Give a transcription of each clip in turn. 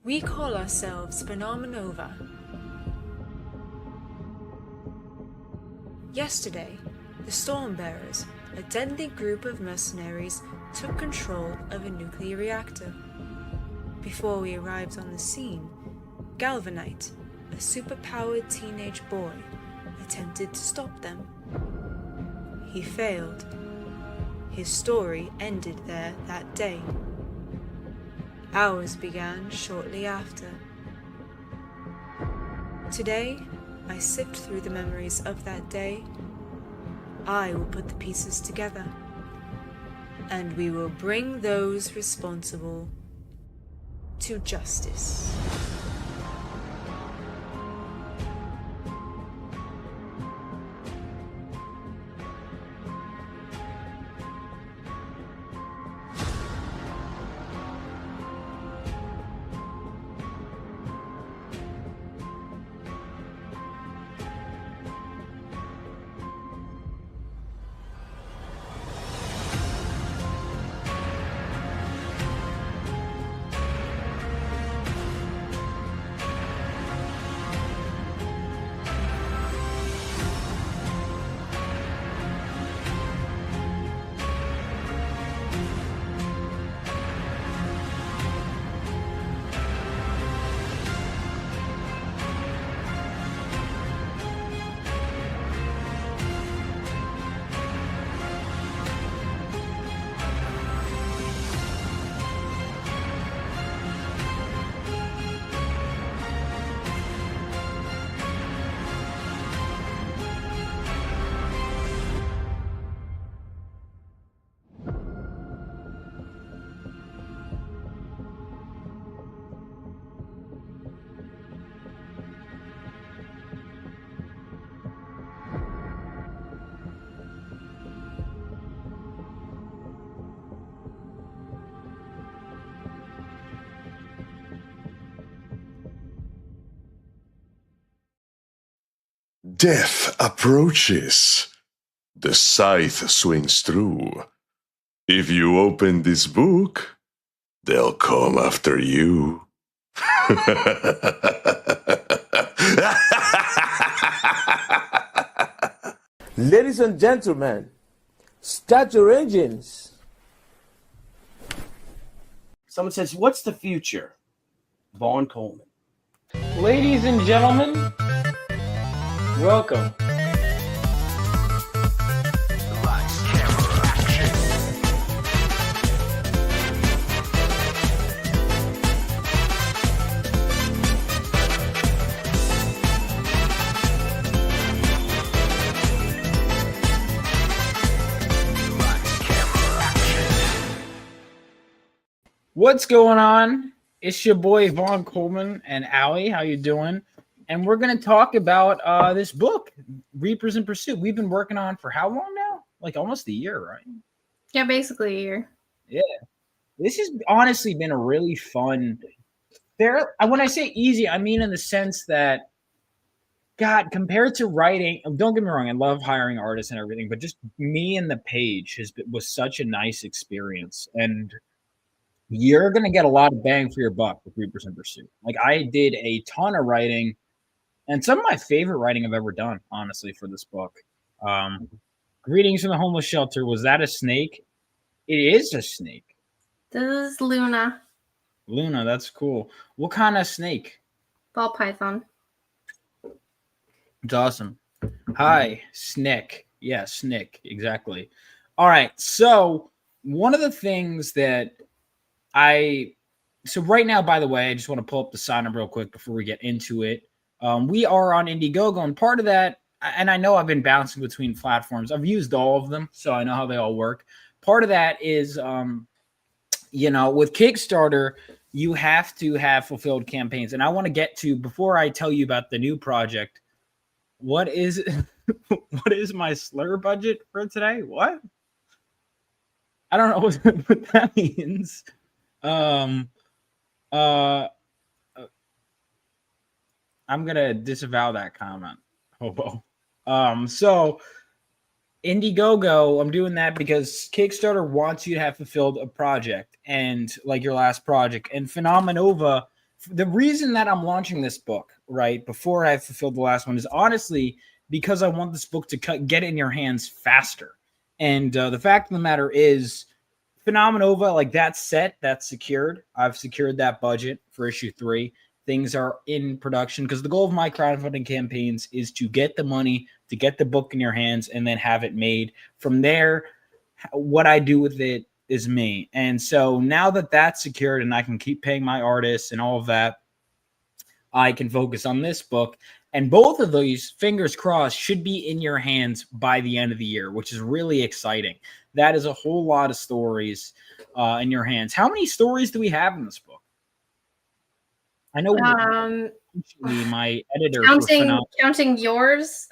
We call ourselves Phenomenova. Yesterday, the Stormbearers, a deadly group of mercenaries, took control of a nuclear reactor. Before we arrived on the scene, Galvanite, a superpowered teenage boy, attempted to stop them. He failed. His story ended there that day. Ours began shortly after. Today, I sift through the memories of that day. I will put the pieces together, and we will bring those responsible to justice. Death approaches. The scythe swings through. If you open this book, they'll come after you. Ladies and gentlemen, start your engines. Someone says, what's the future? Vaughn Coleman. Ladies and gentlemen, welcome. What's going on? It's your boy Vaughn Coleman and Allie. How you doing? And we're going to talk about this book, Reapers in Pursuit. We've been working on for how long now? Like almost a year, right? Yeah, basically a year. Yeah. This has honestly been a really fun. When I say easy, I mean in the sense that, God, compared to writing, don't get me wrong, I love hiring artists and everything, but just me and the page was such a nice experience. And you're going to get a lot of bang for your buck with Reapers in Pursuit. Like, I did a ton of writing, and some of my favorite writing I've ever done, honestly, for this book. Greetings from the Homeless Shelter. Was that a snake? It is a snake. This is Luna. Luna, that's cool. What kind of snake? Ball python. It's awesome. Hi, Snick. Yeah, Snick, exactly. All right, so one of the things that so right now, by the way, I just want to pull up the sign up real quick before we get into it. We are on Indiegogo, and part of that, and I know I've been bouncing between platforms. I've used all of them, so I know how they all work. Part of that is, with Kickstarter, you have to have fulfilled campaigns. And I want to get to, before I tell you about the new project, what is my slur budget for today? What? I don't know what that means. I'm gonna disavow that comment, hobo. So Indiegogo, I'm doing that because Kickstarter wants you to have fulfilled a project, and like your last project, and Phenomenova the reason that I'm launching this book right before I fulfilled the last one is honestly because I want this book to get it in your hands faster. And the fact of the matter is, Phenomenova, like that's set, that's secured. I've secured that budget for issue 3. Things are in production because the goal of my crowdfunding campaigns is to get the money, to get the book in your hands, and then have it made. From there, what I do with it is me. And so now that that's secured and I can keep paying my artists and all of that, I can focus on this book. And both of these, fingers crossed, should be in your hands by the end of the year, which is really exciting. That is a whole lot of stories in your hands. How many stories do we have in this book? I know my editor counting yours.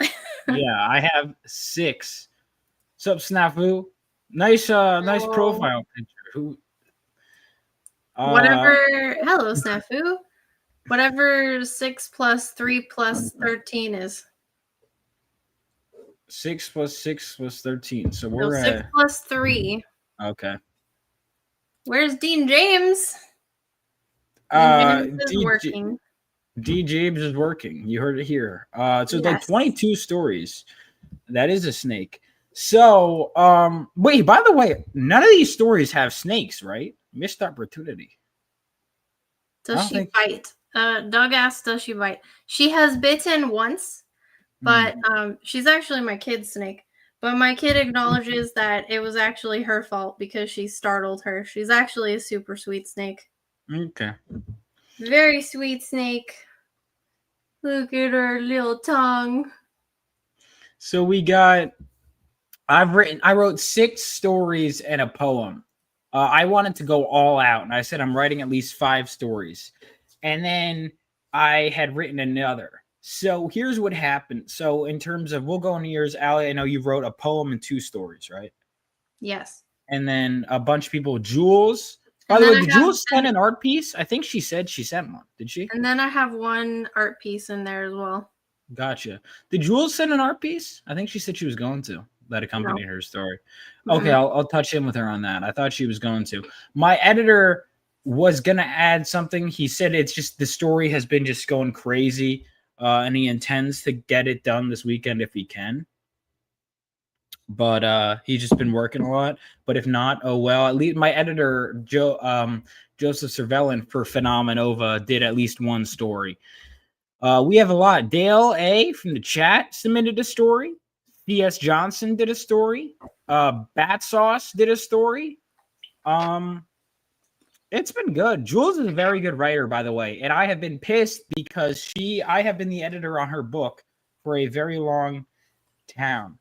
Yeah, I have 6. Sup, Snafu? Nice profile picture. Whatever. Hello, Snafu. Whatever 6 plus 3 plus 13 is. 6 plus 6 plus 13. So we're 6 plus 3. Okay. Where's Dean James? Dean James is working. D. James is working. You heard it here. So it's like 22 stories. That is a snake. So, wait, by the way, none of these stories have snakes, right? Missed opportunity. Does she bite? Doug asked, does she bite? She has bitten once, but she's actually my kid's snake. But my kid acknowledges that it was actually her fault because she startled her. She's actually a super sweet snake. Okay. Very sweet snake. Look at her little tongue. So we got, I wrote 6 stories and a poem. I wanted to go all out, and I said I'm writing at least 5 stories. And then I had written another. So here's what happened. So in terms of, we'll go into yours, Allie. I know you wrote a poem and 2 stories, right? Yes. And then a bunch of people, Jules. By the way, did Jules send an art piece? I think she said she sent one. Did she? And then I have one art piece in there as well. Gotcha. Did Jules send an art piece? I think she said she was going to. That accompanied her story. Okay, I'll touch in with her on that. I thought she was going to. My editor was going to add something. He said it's just the story has been just going crazy, and he intends to get it done this weekend if he can. But he's just been working a lot. But if not, oh well. At least my editor, Joseph Cervellin for Phenomenova, did at least one story. We have a lot. Dale A. from the chat submitted a story. C.S. Johnson did a story. Bat Sauce did a story. It's been good. Jules is a very good writer, by the way. And I have been pissed because I have been the editor on her book for a very long time.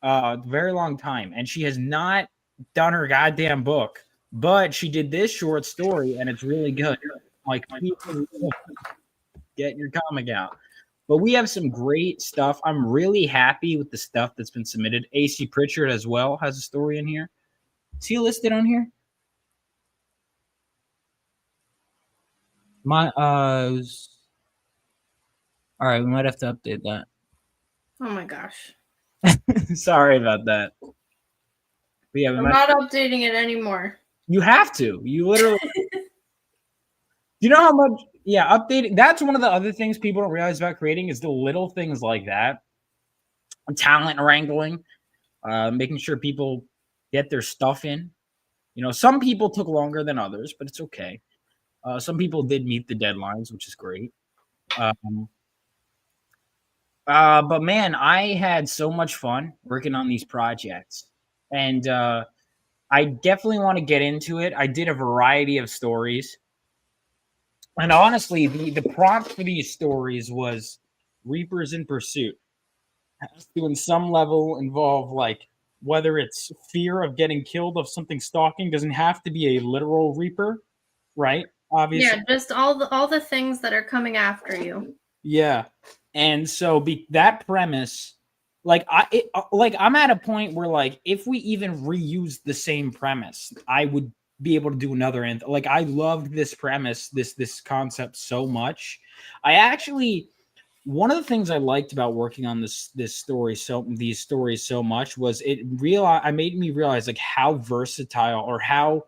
And she has not done her goddamn book. But she did this short story, and it's really good. Like, get your comic out. But we have some great stuff. I'm really happy with the stuff that's been submitted. AC Pritchard as well has a story in here. Is he listed on here? All right, we might have to update that. Oh my gosh. Sorry about that. But yeah, I'm not updating it anymore. You have to. You literally. You know how much? Yeah, updating. That's one of the other things people don't realize about creating is the little things like that. Talent wrangling, making sure people get their stuff in. You know, some people took longer than others, but it's okay. Some people did meet the deadlines, which is great. But man, I had so much fun working on these projects, and I definitely want to get into it. I did a variety of stories. And honestly, the prompt for these stories was Reapers in Pursuit. It has to, in some level, involve like whether it's fear of getting killed of something stalking. Doesn't have to be a literal Reaper, right? Obviously. Yeah, just all the things that are coming after you. Yeah, and so that premise, like I'm at a point where like if we even reuse the same premise, I would be able to do another end. Like I loved this premise, this concept so much. One of the things I liked about working on these stories so much was it made me realize like how versatile or how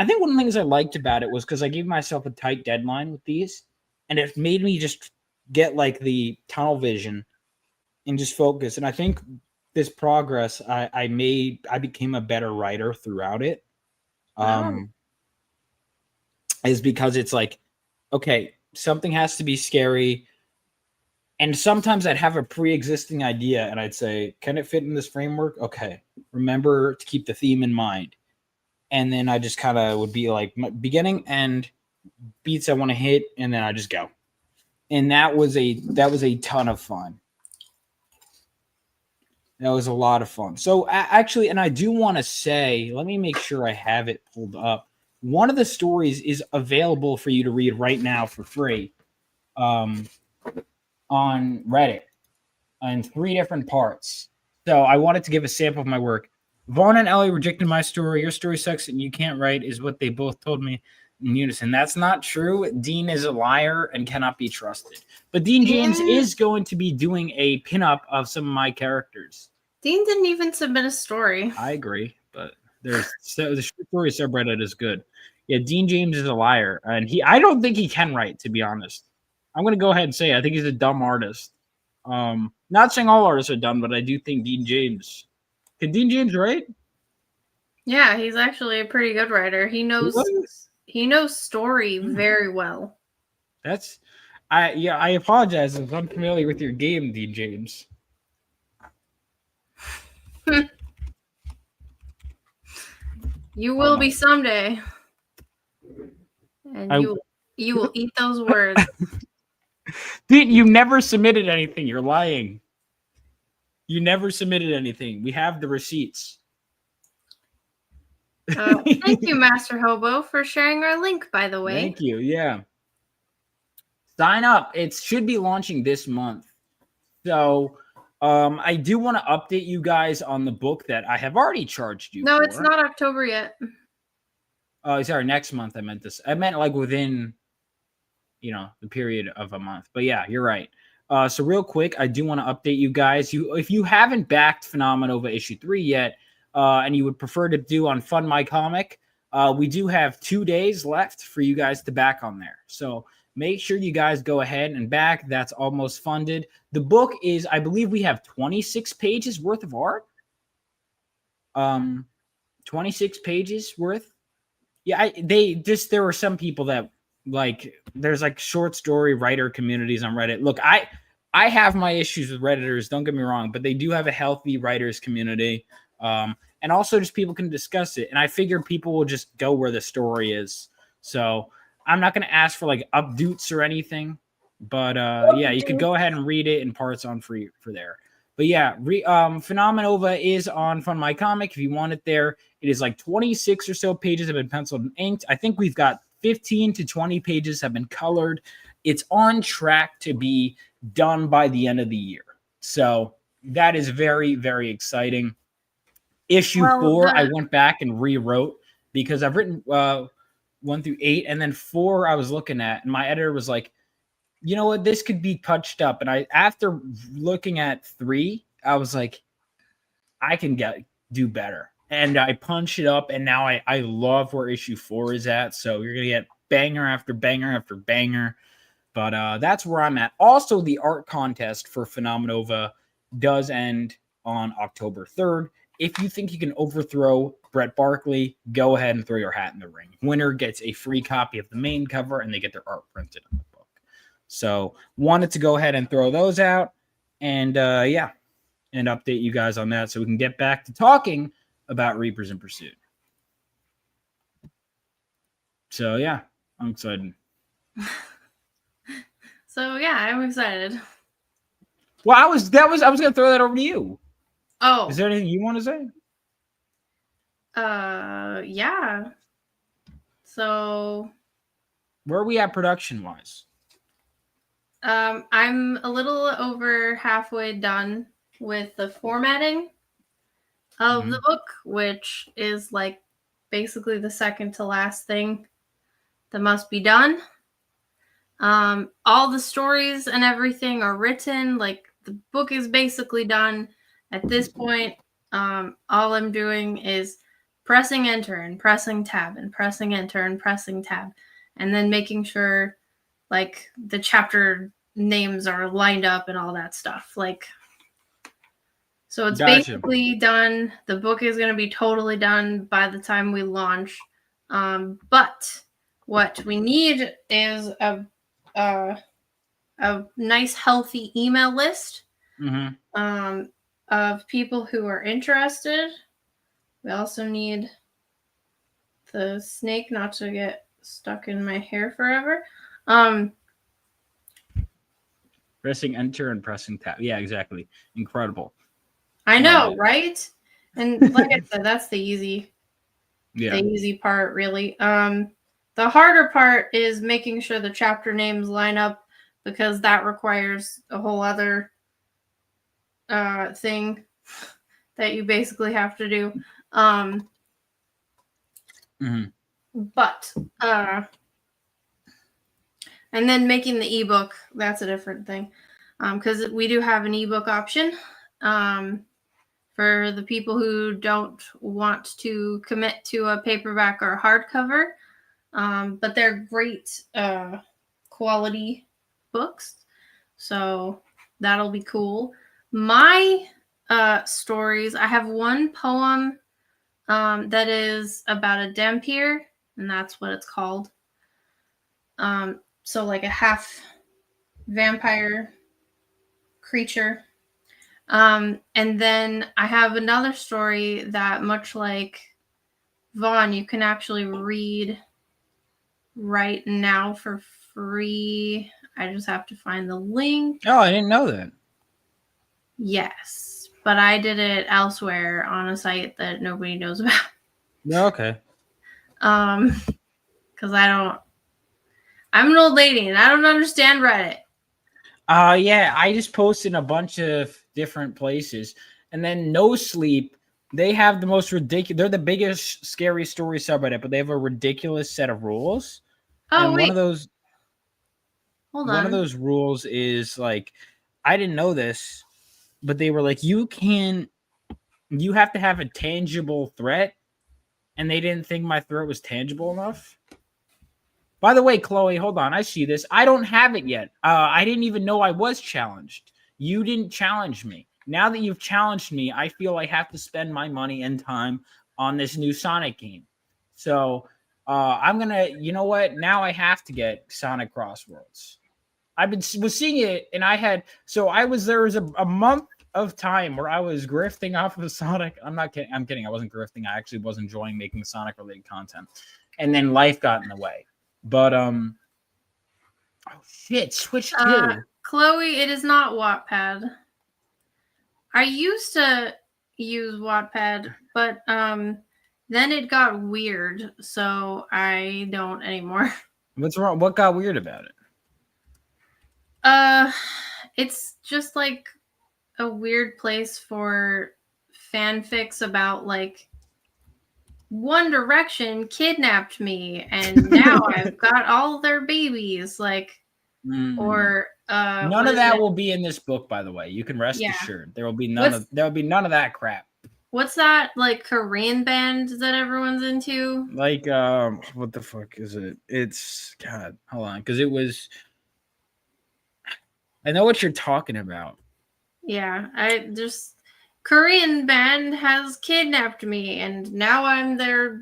I think one of the things I liked about it was because I gave myself a tight deadline with these, and it made me just get like the tunnel vision and just focus. And I think this progress I became a better writer throughout it. Is because it's like, okay, something has to be scary. And sometimes I'd have a pre-existing idea and I'd say, can it fit in this framework? Okay, remember to keep the theme in mind. And then I just kind of would be like beginning and beats I want to hit, and then I just go. And that was a ton of fun. That was a lot of fun. So actually, and I do want to say, let me make sure I have it pulled up. One of the stories is available for you to read right now for free on Reddit in 3 different parts. So I wanted to give a sample of my work. Vaughn and Ellie rejected my story. Your story sucks and you can't write is what they both told me in unison. That's not true. Dean is a liar and cannot be trusted. But Dean James is going to be doing a pinup of some of my characters. Dean didn't even submit a story. I agree, but the short story subreddit is good. Yeah, Dean James is a liar, and I don't think he can write, to be honest. I'm going to go ahead and say I think he's a dumb artist. Not saying all artists are dumb, but I do think Dean James. Can Dean James write? Yeah, he's actually a pretty good writer. He knows story very well. I apologize if I'm familiar with your game, Dean James. You will be someday. And you will eat those words. Dude, you never submitted anything. You're lying. You never submitted anything. We have the receipts. Thank you, Master Hobo, for sharing our link, by the way. Thank you. Yeah. Sign up. It should be launching this month. So I do want to update you guys on the book that I have already charged you for. No, it's not October yet. Oh, sorry, next month I meant this. I meant like within, the period of a month. But yeah, you're right. So real quick, I do want to update you guys. If you haven't backed Phenomenova issue 3 yet, and you would prefer to do on Fund My Comic, we do have 2 days left for you guys to back on there. So make sure you guys go ahead and back. That's almost funded. The book is, I believe we have 26 pages worth of art. 26 pages worth. Yeah, there were some people that there's like short story writer communities on Reddit. Look, I have my issues with Redditors, don't get me wrong, but they do have a healthy writers community. And also just people can discuss it. And I figured people will just go where the story is. So I'm not going to ask for like updates or anything, but yeah, you could go ahead and read it in parts on free for there. But yeah, Phenomenova is on Fund My Comic. If you want it there, it is like 26 or so pages have been penciled and inked. I think we've got 15 to 20 pages have been colored. It's on track to be done by the end of the year. So that is very, very exciting. Issue 4, I went back and rewrote because I've written 1 through 8, and then 4 I was looking at, and my editor was like, you know what, this could be touched up. And after looking at 3, I was like, I can do better. And I punched it up, and now I love where issue 4 is at. So you're going to get banger after banger after banger. But that's where I'm at. Also, the art contest for Phenomenova does end on October 3rd. If you think you can overthrow Brett Barkley, go ahead and throw your hat in the ring. Winner gets a free copy of the main cover, and they get their art printed on the book. So wanted to go ahead and throw those out and and update you guys on that so we can get back to talking about Reapers in Pursuit. So yeah, I'm excited. So yeah, I'm excited. Well, I was gonna throw that over to you. Oh. Is there anything you want to say? Yeah. So where are we at production wise? I'm a little over halfway done with the formatting of the book, which is like basically the second to last thing that must be done. All the stories and everything are written. Like the book is basically done at this point. All I'm doing is pressing enter and pressing tab and pressing enter and pressing tab, and then making sure like the chapter names are lined up and all that stuff. Like, so it's basically done. The book is going to be totally done by the time we launch. But what we need is a nice, healthy email list of people who are interested. We also need the snake not to get stuck in my hair forever. Pressing enter and pressing tab. Yeah, exactly. Incredible. I know, right? And like I said, that's the easy part, really. The harder part is making sure the chapter names line up, because that requires a whole other thing that you basically have to do. But and then making the ebook, that's a different thing, because we do have an ebook option for the people who don't want to commit to a paperback or hardcover, but they're great quality books, so that'll be cool. My stories, I have one poem that is about a Dhampir, and that's what it's called. So like a half vampire creature. And then I have another story that, much like Vaughn, you can actually read right now for free. I just have to find the link. Oh, I didn't know that. Yes, but I did it elsewhere on a site that nobody knows about. No, okay. Because I'm an old lady and I don't understand Reddit. Yeah, I just posted in a bunch of different places, and then No Sleep, they have the most ridiculous. They're the biggest scary story subreddit, but they have a ridiculous set of rules. Oh, and wait. One of those. Hold on. One of those rules is like, I didn't know this, but they were like, you have to have a tangible threat, and they didn't think my threat was tangible enough. By the way, Chloe, hold on. I see this. I don't have it yet. I didn't even know I was challenged. You didn't challenge me. Now that you've challenged me, I feel I have to spend my money and time on this new Sonic game. So I'm going to, you know what? Now I have to get Sonic Crossworlds. Was seeing it, and there was a month of time where I was grifting off of Sonic. I'm not kidding. I'm kidding. I wasn't grifting. I actually was enjoying making Sonic related content. And then life got in the way. But oh shit, Switch 2. Chloe, it is not Wattpad. I used to use Wattpad, but then it got weird, so I don't anymore. What's wrong? What got weird about it? It's just like a weird place for fanfics about like One Direction kidnapped me and now I've got all their babies, like or none of that will be in this book, by the way. You can rest assured. There will be none of that crap. What's that like Korean band that everyone's into? Like what the fuck is it? It's God, hold on, because it was I know what you're talking about. Yeah, I just Korean band has kidnapped me and now I'm their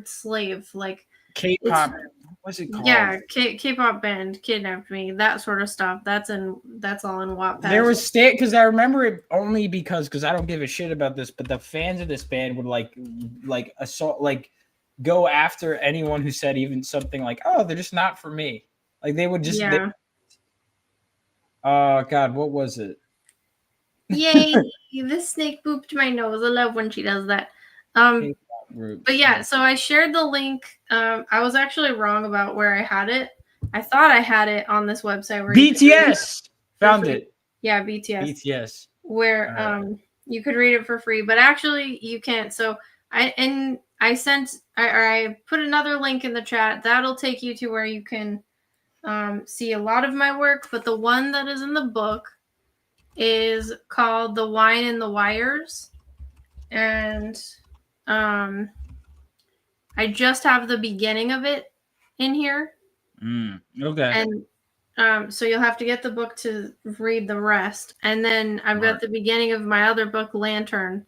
slave. Like K-pop. What's it called? Yeah, K-pop band kidnapped me. That sort of stuff. That's all in Wattpad. There was because I remember it only because I don't give a shit about this, but the fans of this band would like assault, like go after anyone who said even something like, "Oh, they're just not for me." Like they would just. Yeah. Oh God, what was it? Yay! This snake booped my nose. I love when she does that. But yeah, so I shared the link. I was actually wrong about where I had it. I thought I had it on this website where BTS found it. Yeah, BTS. BTS. Where you could read it for free, but actually you can't. So I put another link in the chat. That'll take you to where you can see a lot of my work, but the one that is in the book is called The Wine and the Wires. And I just have the beginning of it in here. Okay. And so you'll have to get the book to read the rest. And then I've got the beginning of my other book, Lantern.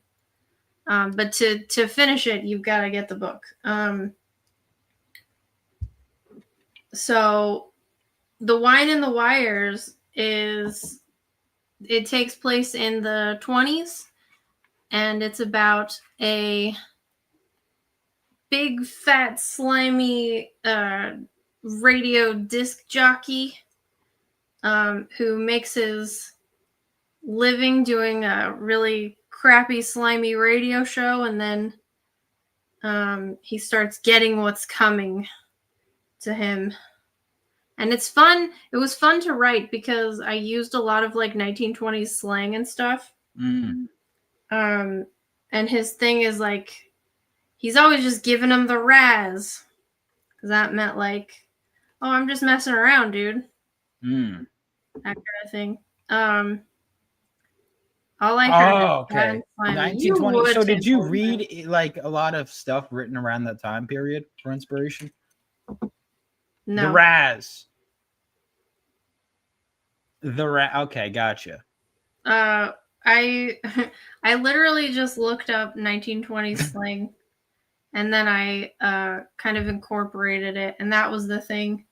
But to finish it, you've got to get the book. So The Wine and the Wires it takes place in the 20s, and it's about a big, fat, slimy radio disc jockey who makes his living doing a really crappy, slimy radio show, and then he starts getting what's coming to him. And it's fun. It was fun to write because I used a lot of like 1920s slang and stuff. And his thing is like, he's always just giving him the razz. Because that meant like, oh, I'm just messing around, dude. That kind of thing. All I heard. Oh, okay. 1920. So did you read like a lot of stuff written around that time period for inspiration? No. The Raz. Okay, gotcha. I literally just looked up 1920s slang, and then I kind of incorporated it, and that was the thing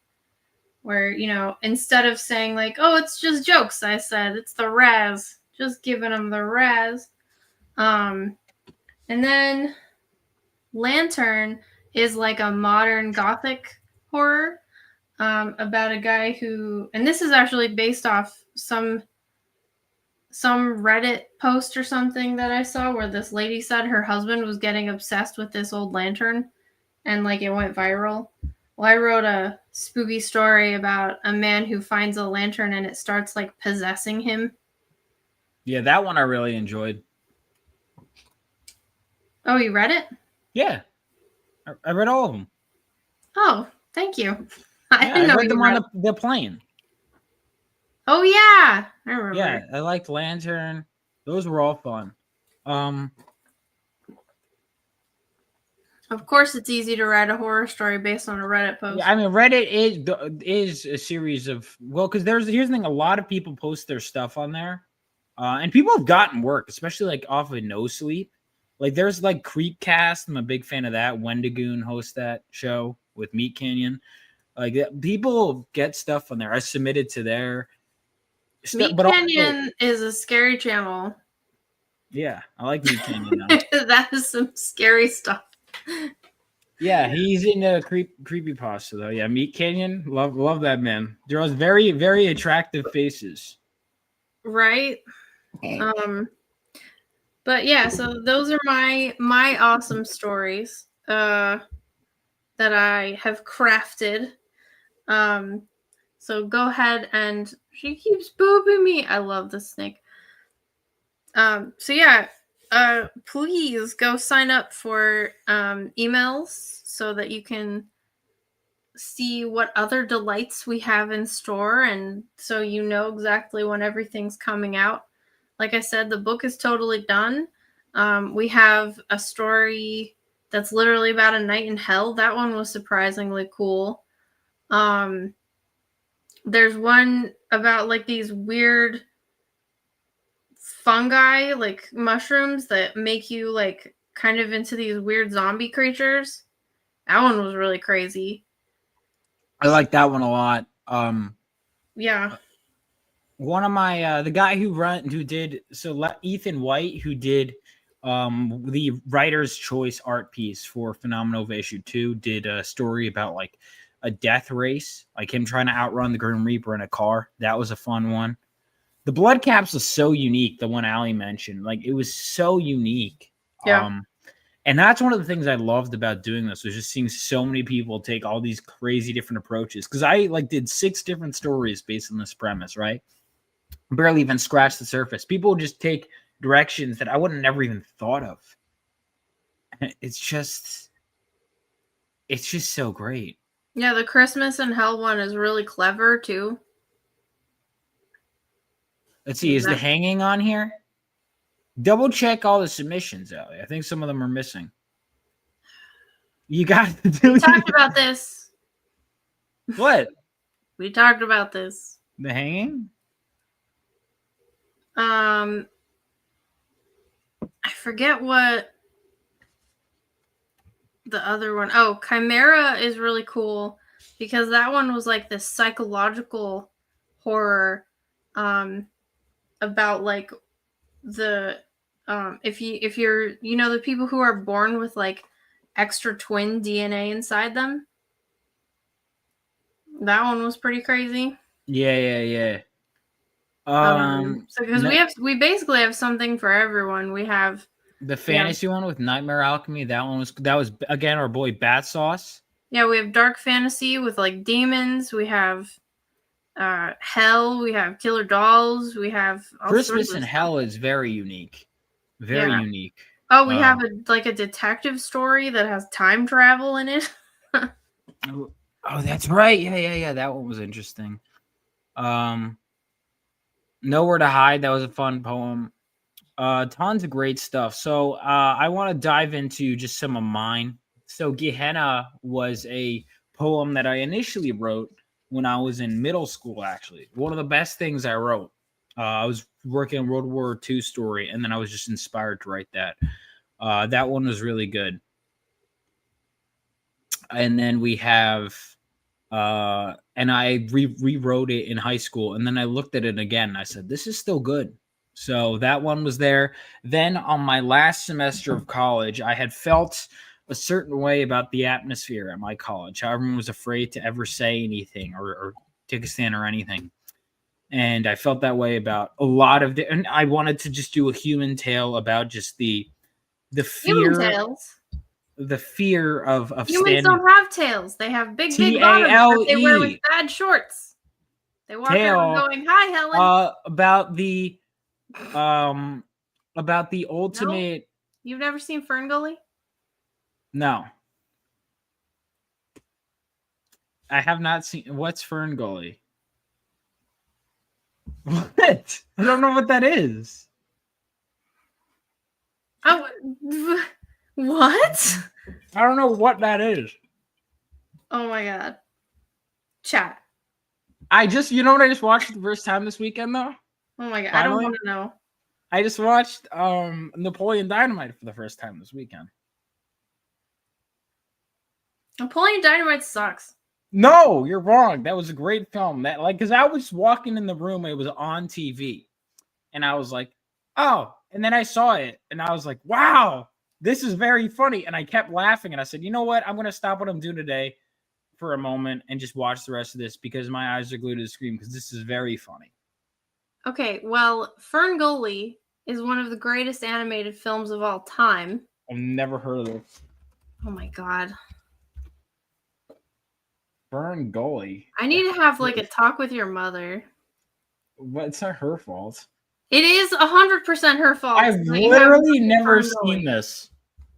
where, you know, instead of saying like, oh, it's just jokes, I said it's the Raz, just giving them the Raz. And then Lantern is like a modern gothic horror about a guy who, and this is actually based off some Reddit post or something that I saw where this lady said her husband was getting obsessed with this old lantern and like it went viral. Well, I wrote a spooky story about a man who finds a lantern and it starts like possessing him. Yeah, that one I really enjoyed. Oh, you read it? Yeah. I read all of them. Oh, thank you. I read them on the plane. Oh, yeah. I remember. Yeah, I liked Lantern. Those were all fun. Of course, it's easy to write a horror story based on a Reddit post. Yeah, I mean, Reddit is a series of, well, because here's the thing: a lot of people post their stuff on there, and people have gotten work, especially like off of No Sleep. Like, there's like Creepcast. I'm a big fan of that. Wendigoon hosts that show with Meat Canyon. Like, people get stuff on there. I submitted to their Meat Canyon is a scary channel. Yeah, I like Meat Canyon now. That is some scary stuff. Yeah, he's into creepypasta though. Yeah, Meat Canyon, love that man. Draws very, very attractive faces. Right. But yeah, so those are my awesome stories that I have crafted. So go ahead, and she keeps booping me. I love the snake. So yeah, please go sign up for emails so that you can see what other delights we have in store, and so you know exactly when everything's coming out. Like I said, the book is totally done. We have a story that's literally about a night in hell. That one was surprisingly cool. There's one about like these weird fungi, like mushrooms that make you like kind of into these weird zombie creatures. That one was really crazy. I like that one a lot. Yeah. One of my the guy who did Ethan White, who did the writer's choice art piece for Phenomenova issue 2, did a story about like a death race, like him trying to outrun the Grim Reaper in a car. That was a fun one. The Blood Caps was so unique, the one Allie mentioned. Like, it was so unique. Yeah. And that's one of the things I loved about doing this, was just seeing so many people take all these crazy different approaches. Because I like did 6 different stories based on this premise, right? Barely even scratched the surface. People just take directions that I would have never even thought of. It's just so great. Yeah, the Christmas in Hell one is really clever too. Let's see, is the hanging on here? Double check all the submissions, Ellie. I think some of them are missing. You got to do We talked about this. what? We talked about this. The hanging? I forget what the other one. Oh, Chimera is really cool because that one was like this psychological horror about like the if you're the people who are born with like extra twin DNA inside them. That one was pretty crazy. Yeah. So because we basically have something for everyone. We have the fantasy one with Nightmare Alchemy. That was again our boy Bat Sauce. Yeah, we have dark fantasy with like demons. We have hell. We have killer dolls. We have Christmas in Hell is very unique. Very unique. Oh, we have a detective story that has time travel in it. Oh, that's right. Yeah. That one was interesting. Nowhere to Hide. That was a fun poem. Tons of great stuff. So I want to dive into just some of mine. So Gehenna was a poem that I initially wrote when I was in middle school, actually. One of the best things I wrote. I was working on World War II story, and then I was just inspired to write that. That one was really good. And then we have, and I rewrote it in high school, and then I looked at it again, and I said, this is still good. So that one was there. Then on my last semester of college, I had felt a certain way about the atmosphere at my college. How everyone was afraid to ever say anything or take a stand or anything. And I felt that way about a lot of and I wanted to just do a human tale about just the fear. Human tales. The fear of humans don't have tails. They have big bottoms that they wear with bad shorts. They walk around going, "Hi, Helen." About the ultimate. No? You've never seen Ferngully? No, I have not seen. What's Ferngully? What? I don't know what that is. Oh, what? I don't know what that is. Oh my god. Chat. I just, what I just watched the first time this weekend though? Oh my god, finally? I don't want to know. I just watched Napoleon Dynamite for the first time this weekend. Napoleon Dynamite sucks. No, you're wrong. That was a great film. Because I was walking in the room, it was on TV, and I was like, oh, and then I saw it, and I was like, wow, this is very funny, and I kept laughing, and I said, you know what? I'm gonna stop what I'm doing today for a moment and just watch the rest of this because my eyes are glued to the screen because this is very funny. Okay, well, Ferngully is one of the greatest animated films of all time. I've never heard of it. Oh my god. Ferngully. I need to have like a talk with your mother. Well, it's not her fault. It is 100% her fault. I've literally never seen this.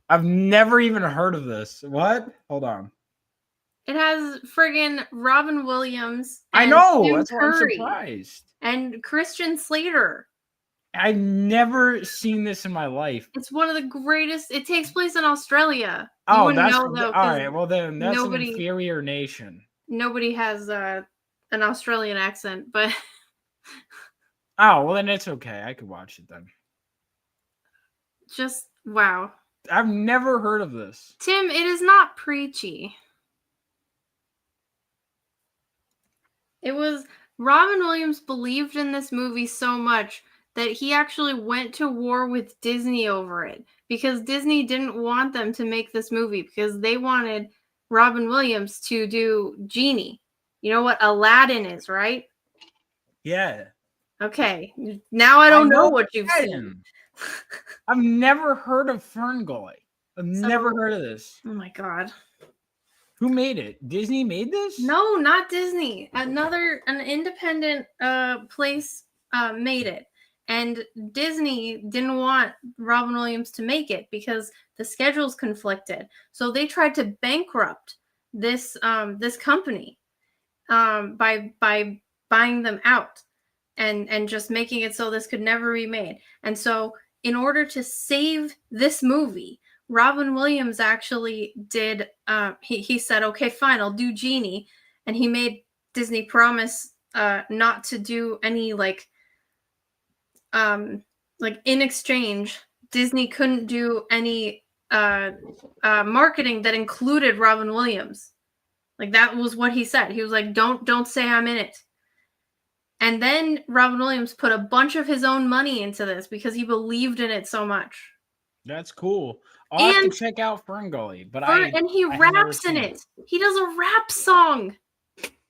I've never even heard of this. What? Hold on. It has friggin' Robin Williams. I know. Tim that's why I'm surprised. And Christian Slater. I've never seen this in my life. It's one of the greatest. It takes place in Australia. Oh, that's all right. Well, then that's an inferior nation. Nobody has an Australian accent, but. Oh, well, then it's okay. I could watch it then. Just wow. I've never heard of this. Tim, it is not preachy. It was Robin Williams believed in this movie so much that he actually went to war with Disney over it because Disney didn't want them to make this movie because they wanted Robin Williams to do Genie. You know what Aladdin is, right? Yeah. Okay. Now I don't know what you've seen. I've never heard of Ferngully. I've never heard of this. Oh my god. Who made it? Disney made this? No, not Disney. An independent place made it. And Disney didn't want Robin Williams to make it because the schedules conflicted. So they tried to bankrupt this company by buying them out and just making it so this could never be made. And so in order to save this movie, Robin Williams actually did. He said, "Okay, fine, I'll do Genie," and he made Disney promise not to do any like in exchange, Disney couldn't do any marketing that included Robin Williams. Like that was what he said. He was like, "Don't say I'm in it." And then Robin Williams put a bunch of his own money into this because he believed in it so much. That's cool. I'll have to check out Ferngully, but and he raps in it. He does a rap song.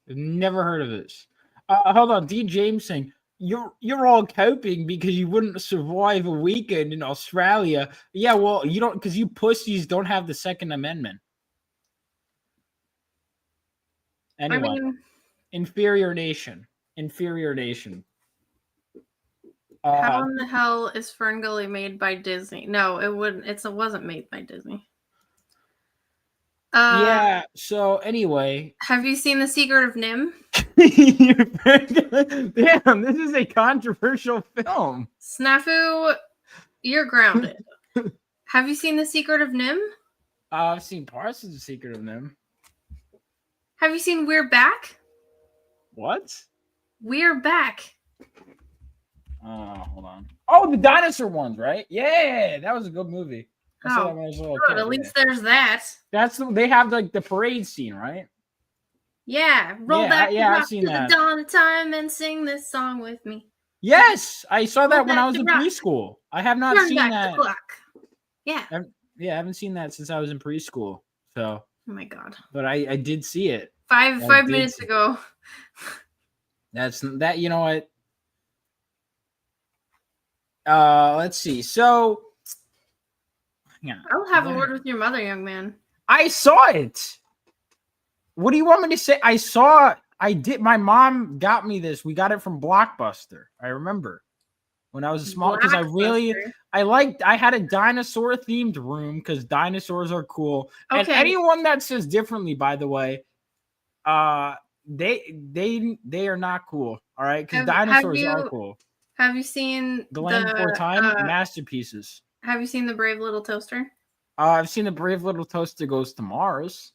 I've never heard of this. Hold on, D. James saying you're all coping because you wouldn't survive a weekend in Australia. Yeah, well, you don't, because you pussies don't have the Second Amendment. Anyway, I mean, inferior nation. How in the hell is Ferngully made by Disney? No, it wouldn't. It wasn't made by Disney. Yeah. So anyway, have you seen The Secret of NIMH? Damn, this is a controversial film. Snafu, you're grounded. Have you seen The Secret of NIMH? I've seen parts of The Secret of NIMH. Have you seen We're Back? What? We're Back. Hold on. Oh, the dinosaur ones, right? Yeah, that was a good movie. I saw that when I was a little kid, at least there's that. They have like the parade scene, right? Yeah, roll back I've seen to the dawn of time and sing this song with me. Yes, I saw that when I was in preschool. I have not seen that. Yeah. I haven't seen that since I was in preschool. So. Oh my god. But I did see it. Five minutes ago. That's that. You know what? Let's see. So. Yeah. I'll have a word with your mother, young man. I saw it. What do you want me to say? I did. My mom got me this. We got it from Blockbuster. I remember when I was small because I had a dinosaur themed room because dinosaurs are cool. Okay. And anyone that says differently, by the way, they are not cool. All right, because dinosaurs are cool. Have you seen The Land Before Time? Masterpieces. Have you seen The Brave Little Toaster? I've seen The Brave Little Toaster Goes to Mars.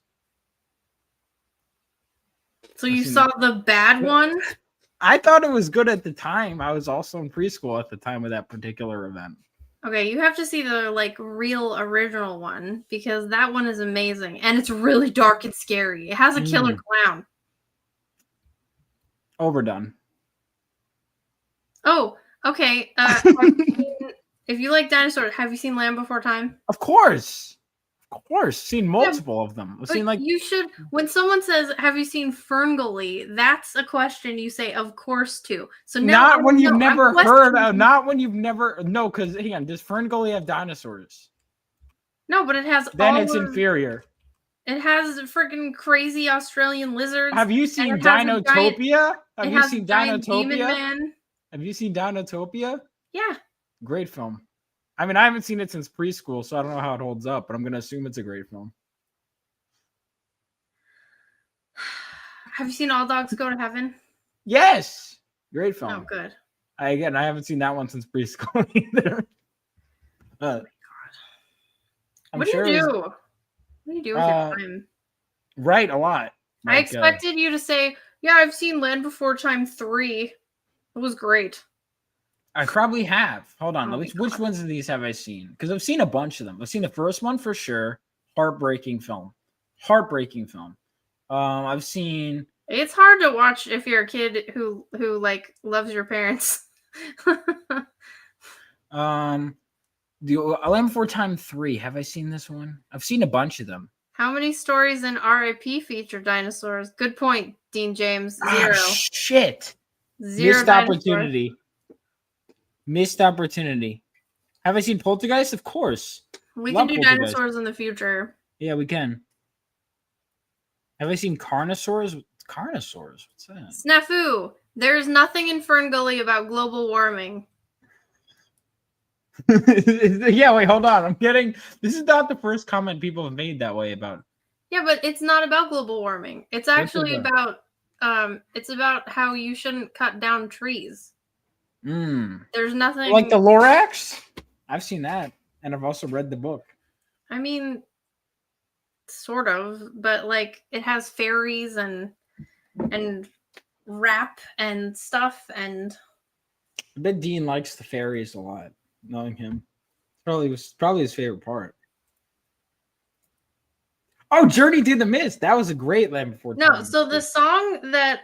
So you saw the bad one? I thought it was good at the time. I was also in preschool at the time of that particular event. Okay, you have to see the real original one because that one is amazing and it's really dark and scary. It has a killer clown. Overdone. Oh, okay. If you like dinosaurs, have you seen Land Before Time? Of course. Seen multiple of them. I've seen you should. When someone says, "Have you seen Ferngully?" That's a question you say, "Of course," to. So now not when you've never heard of. Not when you've never. No, because hang on. Does Ferngully have dinosaurs? No, but it has. Then it's inferior. It has freaking crazy Australian lizards. Have you seen Dinotopia? Have you seen Dinotopia? Have you seen Dinotopia? Yeah. Great film. I mean, I haven't seen it since preschool, so I don't know how it holds up, but I'm going to assume it's a great film. Have you seen All Dogs Go to Heaven? Yes. Great film. Oh, good. I haven't seen that one since preschool either. Oh, my God. What do you do? What do you do with your time? Write a lot. I expected you to say, yeah, I've seen Land Before Time 3. It was great. I probably have. Hold on. Which ones of these have I seen? Because I've seen a bunch of them. I've seen the first one for sure. Heartbreaking film. I've seen. It's hard to watch if you're a kid who loves your parents. The Land Before Time 3. Have I seen this one? I've seen a bunch of them. How many stories in R.I.P. feature dinosaurs? Good point, Dean James. 0. Shit. 0 Missed opportunity. Missed opportunity. Have I seen Poltergeist? Of course. We can do dinosaurs in the future. Yeah, we can. Have I seen Carnosaurs? Carnosaurs? What's that? Snafu. There's nothing in Ferngully about global warming. Yeah, wait, hold on. This is not the first comment people have made that way about. Yeah, but it's not about global warming. It's actually about how you shouldn't cut down trees. There's nothing like the Lorax. I've seen that, and I've also read the book. I mean, sort of, but like it has fairies and rap and stuff, and I bet Dean likes the fairies a lot. Knowing him, probably his favorite part. Oh, Journey to the Mist. That was a great Land Before Time. No, so the song that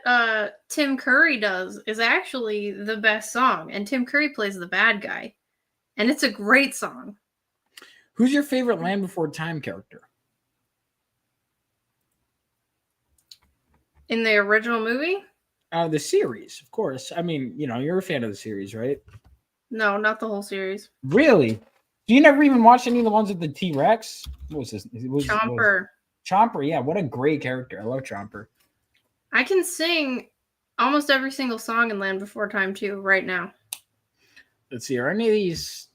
Tim Curry does is actually the best song, and Tim Curry plays the bad guy, and it's a great song. Who's your favorite Land Before Time character? In the original movie? The series, of course. I mean, you're a fan of the series, right? No, not the whole series. Really? Do you never even watch any of the ones with the T-Rex? What was this? Chomper. Chomper, yeah. What a great character. I love Chomper. I can sing almost every single song in Land Before Time, too, right now. Let's see. Are any of these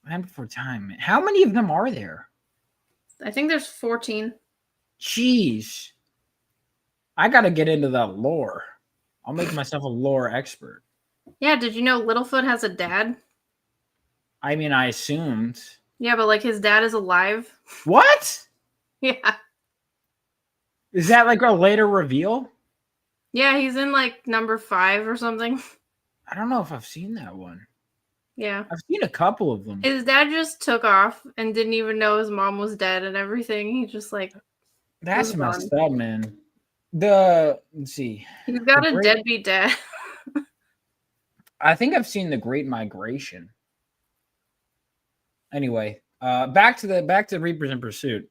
Land Before Time? How many of them are there? I think there's 14. Jeez. I got to get into that lore. I'll make myself a lore expert. Yeah, did you know Littlefoot has a dad? I mean, I assumed. Yeah, but like his dad is alive. What? Yeah. Is that like a later reveal? Yeah, he's in like number 5 or something. I don't know if I've seen that one. Yeah. I've seen a couple of them. His dad just took off and didn't even know his mom was dead and everything. He just like... That's messed up, man. Let's see. He's got a deadbeat dad. I think I've seen The Great Migration. Anyway, back to Reapers in Pursuit.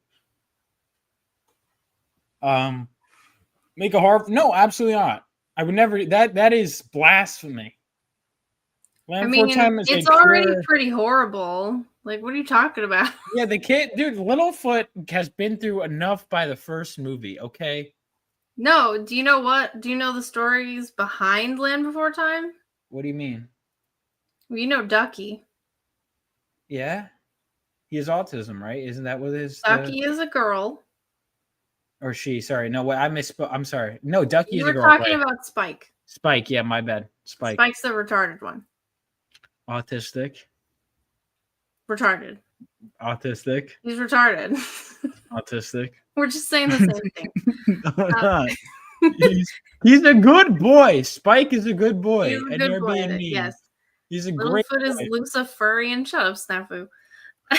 Make a horror? No, absolutely not. I would never. That is blasphemy. Land Before Time is it's already pretty horrible. Like, what are you talking about? Yeah, the kid, dude, Littlefoot has been through enough by the first movie. Okay. No, do you know what? Do you know the stories behind Land Before Time? What do you mean? Well, you know Ducky. Yeah. He has autism, right? Isn't that what his... Ducky is a girl. Or she, sorry. No, I misspoke. I'm sorry. No, Ducky is a girl. We're talking about Spike. Spike, yeah, my bad. Spike's the retarded one. Autistic. Retarded. Autistic. He's retarded. Autistic. We're just saying the same thing. He's a good boy. Spike is a good boy. He's a good boy. Yes. He's a great boy. Littlefoot is Luciferian. Shut up, Snafu.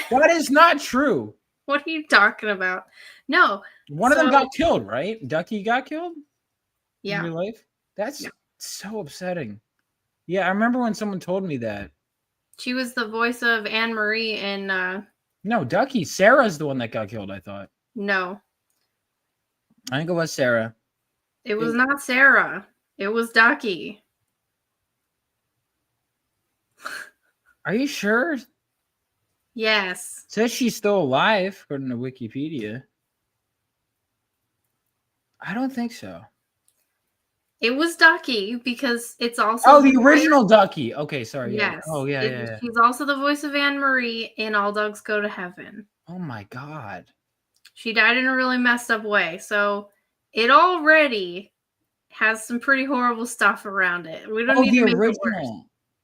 That is not true. What are you talking about? No. One of them got killed, right? Ducky got killed? Yeah. In real life? That's so upsetting. Yeah, I remember when someone told me that. She was the voice of Anne Marie in No, Ducky. Sarah's the one that got killed, I thought. No. I think it was Sarah. It was not Sarah. It was Ducky. Are you sure? Yes. It says she's still alive, according to Wikipedia. I don't think so. It was Ducky because it's also... Oh, the original Ducky. Okay, sorry. Yes. Yeah. Oh, yeah. She's also the voice of Anne Marie in All Dogs Go to Heaven. Oh, my God. She died in a really messed up way. So it already has some pretty horrible stuff around it. We don't need to make it worse.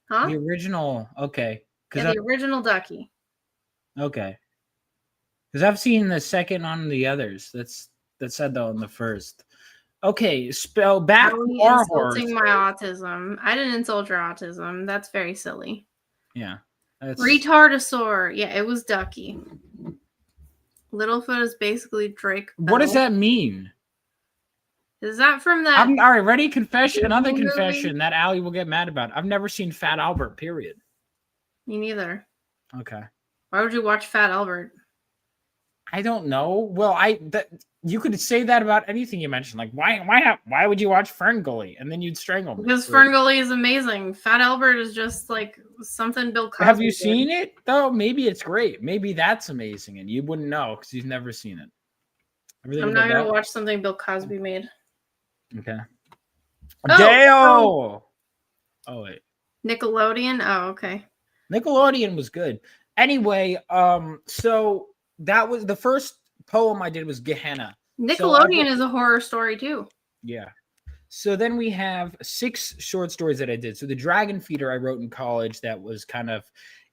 Huh? The original. Okay. Yeah, the original Ducky. Okay. Because I've seen the second on the others. That said though in the first. Okay, spell back to our insulting my autism. I didn't insult your autism. That's very silly. Yeah. Retardosaur. Yeah, it was Ducky. Littlefoot is basically Drake Bell. What does that mean? Is that from that? All right, ready? Confession. Another confession that Allie will get mad about. I've never seen Fat Albert, period. Me neither. Okay. Why would you watch Fat Albert? I don't know. Well, you could say that about anything you mentioned. Like, why would you watch Ferngully? And then you'd strangle me. Because Ferngully is amazing. Fat Albert is just like something Bill Cosby Have you seen it, though? Maybe it's great. Maybe that's amazing, and you wouldn't know because you've never seen it. I'm not going to watch something Bill Cosby made. Okay. Dale! Oh, wait. Nickelodeon? Oh, okay. Nickelodeon was good. Anyway, so that was the first poem I did was Gehenna. Nickelodeon is a horror story too. Yeah. So then we have 6 short stories that I did. So the Dragon Feeder I wrote in college that was kind of,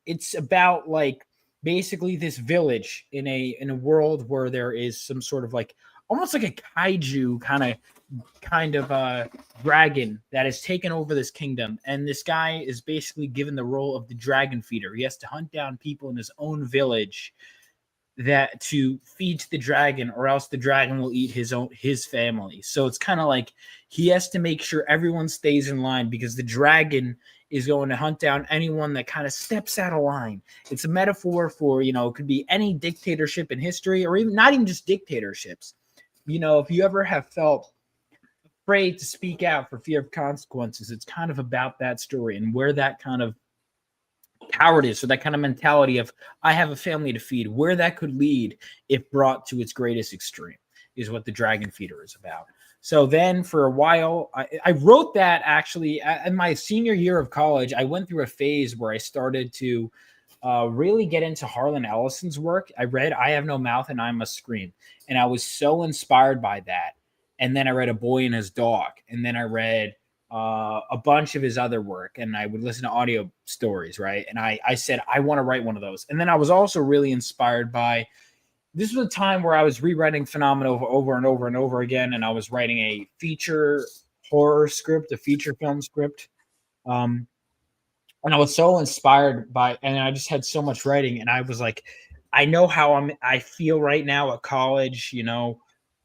it's about like basically this village in a world where there is some sort of like almost like a kaiju kind of dragon that has taken over this kingdom, and this guy is basically given the role of the dragon feeder. He has to hunt down people in his own village that to feed to the dragon, or else the dragon will eat his family. So it's kind of like he has to make sure everyone stays in line, because the dragon is going to hunt down anyone that kind of steps out of line. It's a metaphor for, it could be any dictatorship in history, or even not even just dictatorships. If you ever have felt afraid to speak out for fear of consequences, it's kind of about that story, and where that kind of cowardice or that kind of mentality of I have a family to feed, where that could lead if brought to its greatest extreme, is what the Dragon Feeder is about. So then for a while, I wrote that actually in my senior year of college. I went through a phase where I started to really get into Harlan Ellison's work. I read I Have No Mouth and I Must Scream, and I was so inspired by that. And then I read A Boy and His Dog, and then I read a bunch of his other work, and I would listen to audio stories, right? And I said, I want to write one of those. And then I was also really inspired by, this was a time where I was rewriting Phenomena over and over and over again, and I was writing a feature horror script, a feature film script. And I was so inspired by, and I just had so much writing, and I was like, I know how I feel right now at college,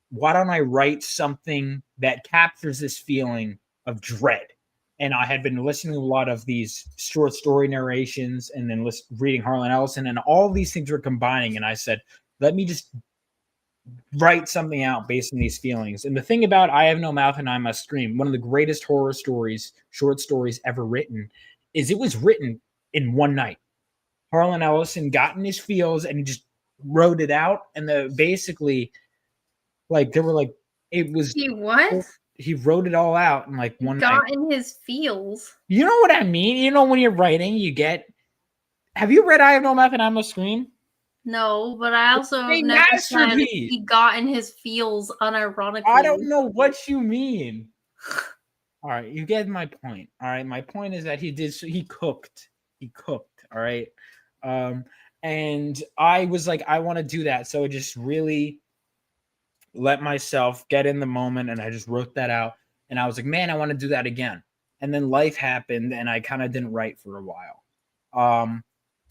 why don't I write something that captures this feeling of dread? And I had been listening to a lot of these short story narrations, and then reading Harlan Ellison, and all these things were combining. And I said, let me just write something out based on these feelings. And the thing about I Have No Mouth and I Must Scream, one of the greatest horror stories, short stories ever written, is it was written in one night. Harlan Ellison got in his feels and he just wrote it out. And basically, like, they were like, it was. He what? He wrote it all out in like one night. Got in his feels. You know what I mean? When you're writing, you get. Have you read I Have No Mouth and I Must Scream? No, but I also never said he got in his feels unironically. I don't know what you mean. All right, you get my point. All right, my point is that he cooked. All right. And I was like, I want to do that. So it just really let myself get in the moment, and I just wrote that out, and I was like, man, I want to do that again. And then life happened, and I kind of didn't write for a while.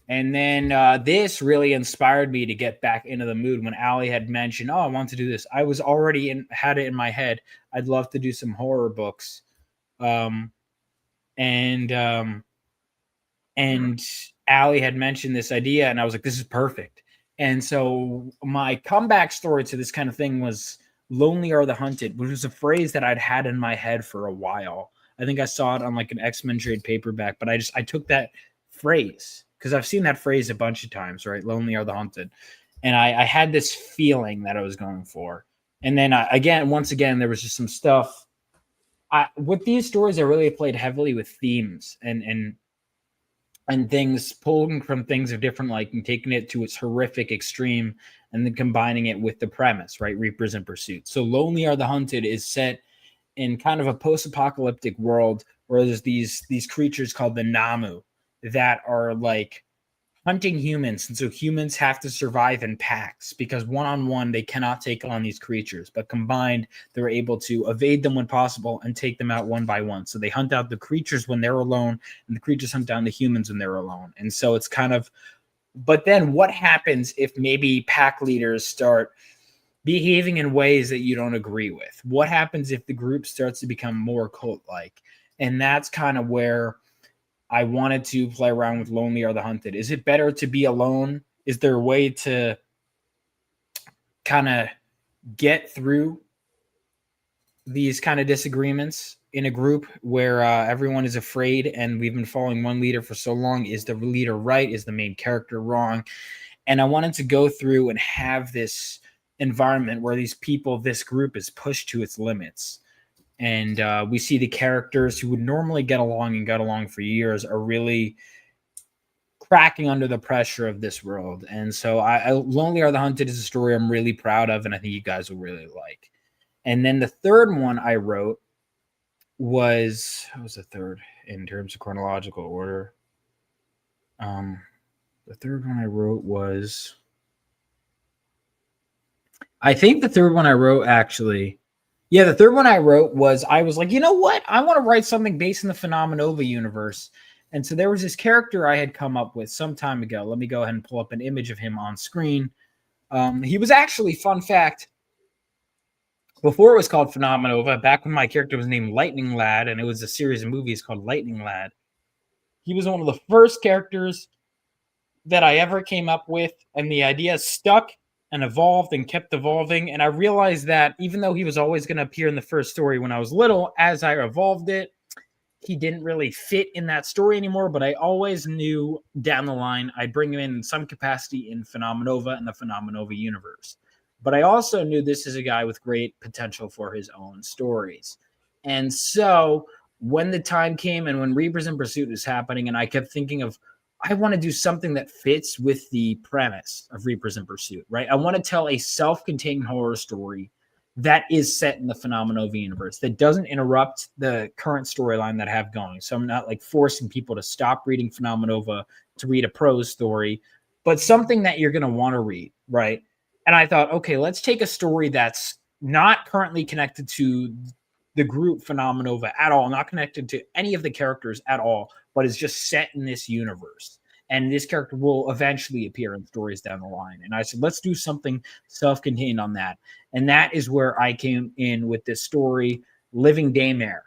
And then this really inspired me to get back into the mood. When Allie had mentioned, I want to do this, I was already had it in my head. I'd love to do some horror books. And Allie had mentioned this idea, and I was like, this is perfect. And so my comeback story to this kind of thing was Lonely Are the Hunted, which was a phrase that I'd had in my head for a while. I think I saw it on like an X-Men trade paperback, but I took that phrase because I've seen that phrase a bunch of times, right? Lonely Are the Hunted. And I had this feeling that I was going for. And then once again, there was just some stuff. With these stories, I really played heavily with themes and things, pulling from things of different like and taking it to its horrific extreme, and then combining it with the premise, right? Reapers in Pursuit. So Lonely Are the Hunted is set in kind of a post-apocalyptic world where there's these creatures called the Namu that are like hunting humans. And so humans have to survive in packs, because one-on-one they cannot take on these creatures, but combined they're able to evade them when possible and take them out one by one. So they hunt out the creatures when they're alone, and the creatures hunt down the humans when they're alone. And so it's kind of, but then what happens if maybe pack leaders start behaving in ways that you don't agree with? What happens if the group starts to become more cult-like? And that's kind of where I wanted to play around with Lonely Are the Hunted. Is it better to be alone? Is there a way to kind of get through these kind of disagreements in a group where everyone is afraid and we've been following one leader for so long? Is the leader right? Is the main character wrong? And I wanted to go through and have this environment where these people, this group is pushed to its limits. And we see the characters who would normally get along and got along for years are really cracking under the pressure of this world. And so Lonely Are the Hunted is a story I'm really proud of, and I think you guys will really like. And then the third one I wrote was, what was the third in terms of chronological order? The third one I wrote was, I think the third one I wrote actually, yeah, the third one I wrote was, I was like, you know what? I want to write something based in the Phenomenova universe. And so there was this character I had come up with some time ago. Let me go ahead and pull up an image of him on screen. He was actually, fun fact, before it was called Phenomenova, back when my character was named Lightning Lad, and it was a series of movies called Lightning Lad, he was one of the first characters that I ever came up with, and the idea stuck and evolved and kept evolving. And I realized that even though he was always going to appear in the first story when I was little, as I evolved it, he didn't really fit in that story anymore. But I always knew down the line I'd bring him in some capacity in Phenomenova and the Phenomenova universe. But I also knew this is a guy with great potential for his own stories. And so when the time came and when Reapers in Pursuit was happening, and I kept thinking of, I want to do something that fits with the premise of Reapers in Pursuit, right? I want to tell a self-contained horror story that is set in the Phenomenova universe, that doesn't interrupt the current storyline that I have going. So I'm not like forcing people to stop reading Phenomenova to read a prose story, but something that you're going to want to read, right? And I thought, okay, let's take a story that's not currently connected to the group Phenomenova at all, not connected to any of the characters at all, but is just set in this universe. And this character will eventually appear in stories down the line. And I said, let's do something self-contained on that. And that is where I came in with this story, Living Daymare.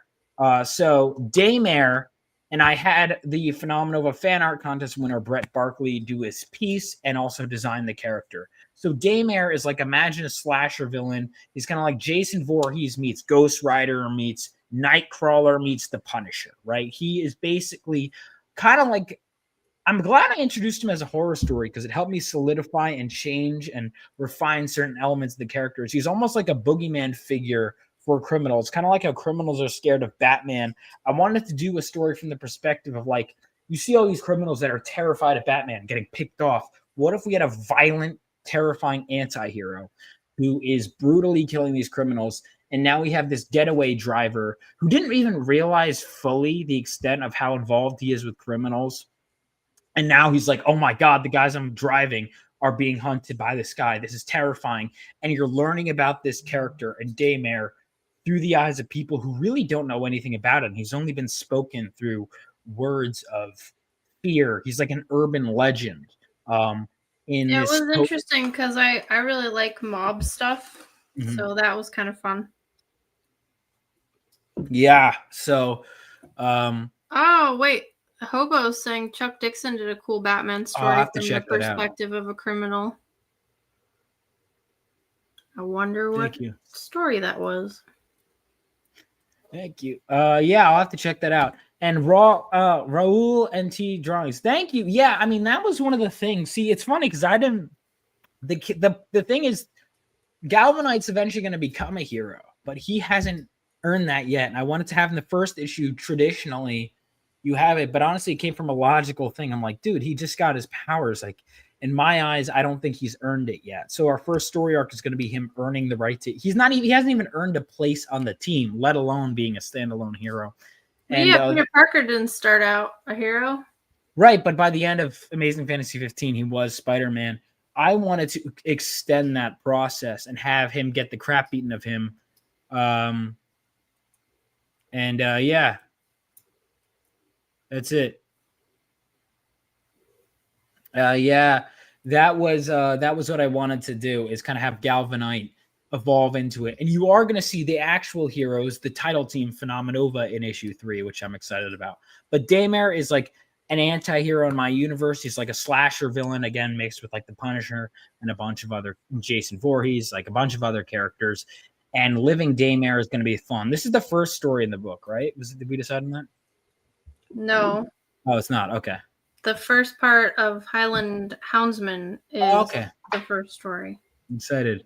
So Daymare, and I had the Phenomenova fan art contest winner, Brett Barkley, do his piece and also design the character. So Daymare is like, imagine a slasher villain. He's kind of like Jason Voorhees meets Ghost Rider meets Nightcrawler meets the Punisher, right? He is basically kind of like, I'm glad I introduced him as a horror story because it helped me solidify and change and refine certain elements of the characters. He's almost like a boogeyman figure for criminals, kind of like how criminals are scared of Batman. I wanted to do a story from the perspective of, like, you see all these criminals that are terrified of Batman getting picked off. What if we had a violent, terrifying anti-hero who is brutally killing these criminals? And now we have this getaway driver who didn't even realize fully the extent of how involved he is with criminals. And now he's like, oh my God, the guys I'm driving are being hunted by this guy. This is terrifying. And you're learning about this character and Daymare through the eyes of people who really don't know anything about him. He's only been spoken through words of fear. He's like an urban legend. It was interesting because I really like mob stuff. Mm-hmm. So that was kind of fun. Yeah. So oh wait, Hobo's saying Chuck Dixon did a cool Batman story from the perspective of a criminal. I wonder what story that was. Thank you. Yeah, I'll have to check that out. And Raul NT Drawings. Thank you. Yeah, I mean, that was one of the things. See, it's funny because I didn't. The thing is, Galvanite's eventually going to become a hero, but he hasn't earned that yet. And I wanted to have in the first issue, traditionally, you have it, but honestly, it came from a logical thing. I'm like, dude, he just got his powers. Like, in my eyes, I don't think he's earned it yet. So our first story arc is going to be him earning the right to. He hasn't even earned a place on the team, let alone being a standalone hero. And Peter Parker didn't start out a hero, right? But by the end of Amazing Fantasy 15, he was Spider-Man. I wanted to extend that process and have him get the crap beaten of him. Yeah, that's it. Yeah, that was what I wanted to do, is kind of have Galvanite evolve into it. And you are going to see the actual heroes, the title team Phenomenova in issue 3, which I'm excited about. But Daymare is like an anti-hero in my universe. He's like a slasher villain, again, mixed with like the Punisher and a bunch of other Jason Voorhees, like a bunch of other characters. And Living Daymare is going to be fun. This is the first story in the book, right? Did we decide on that? No. Oh, it's not. Okay. The first part of Highland Houndsman is the first story. I'm excited.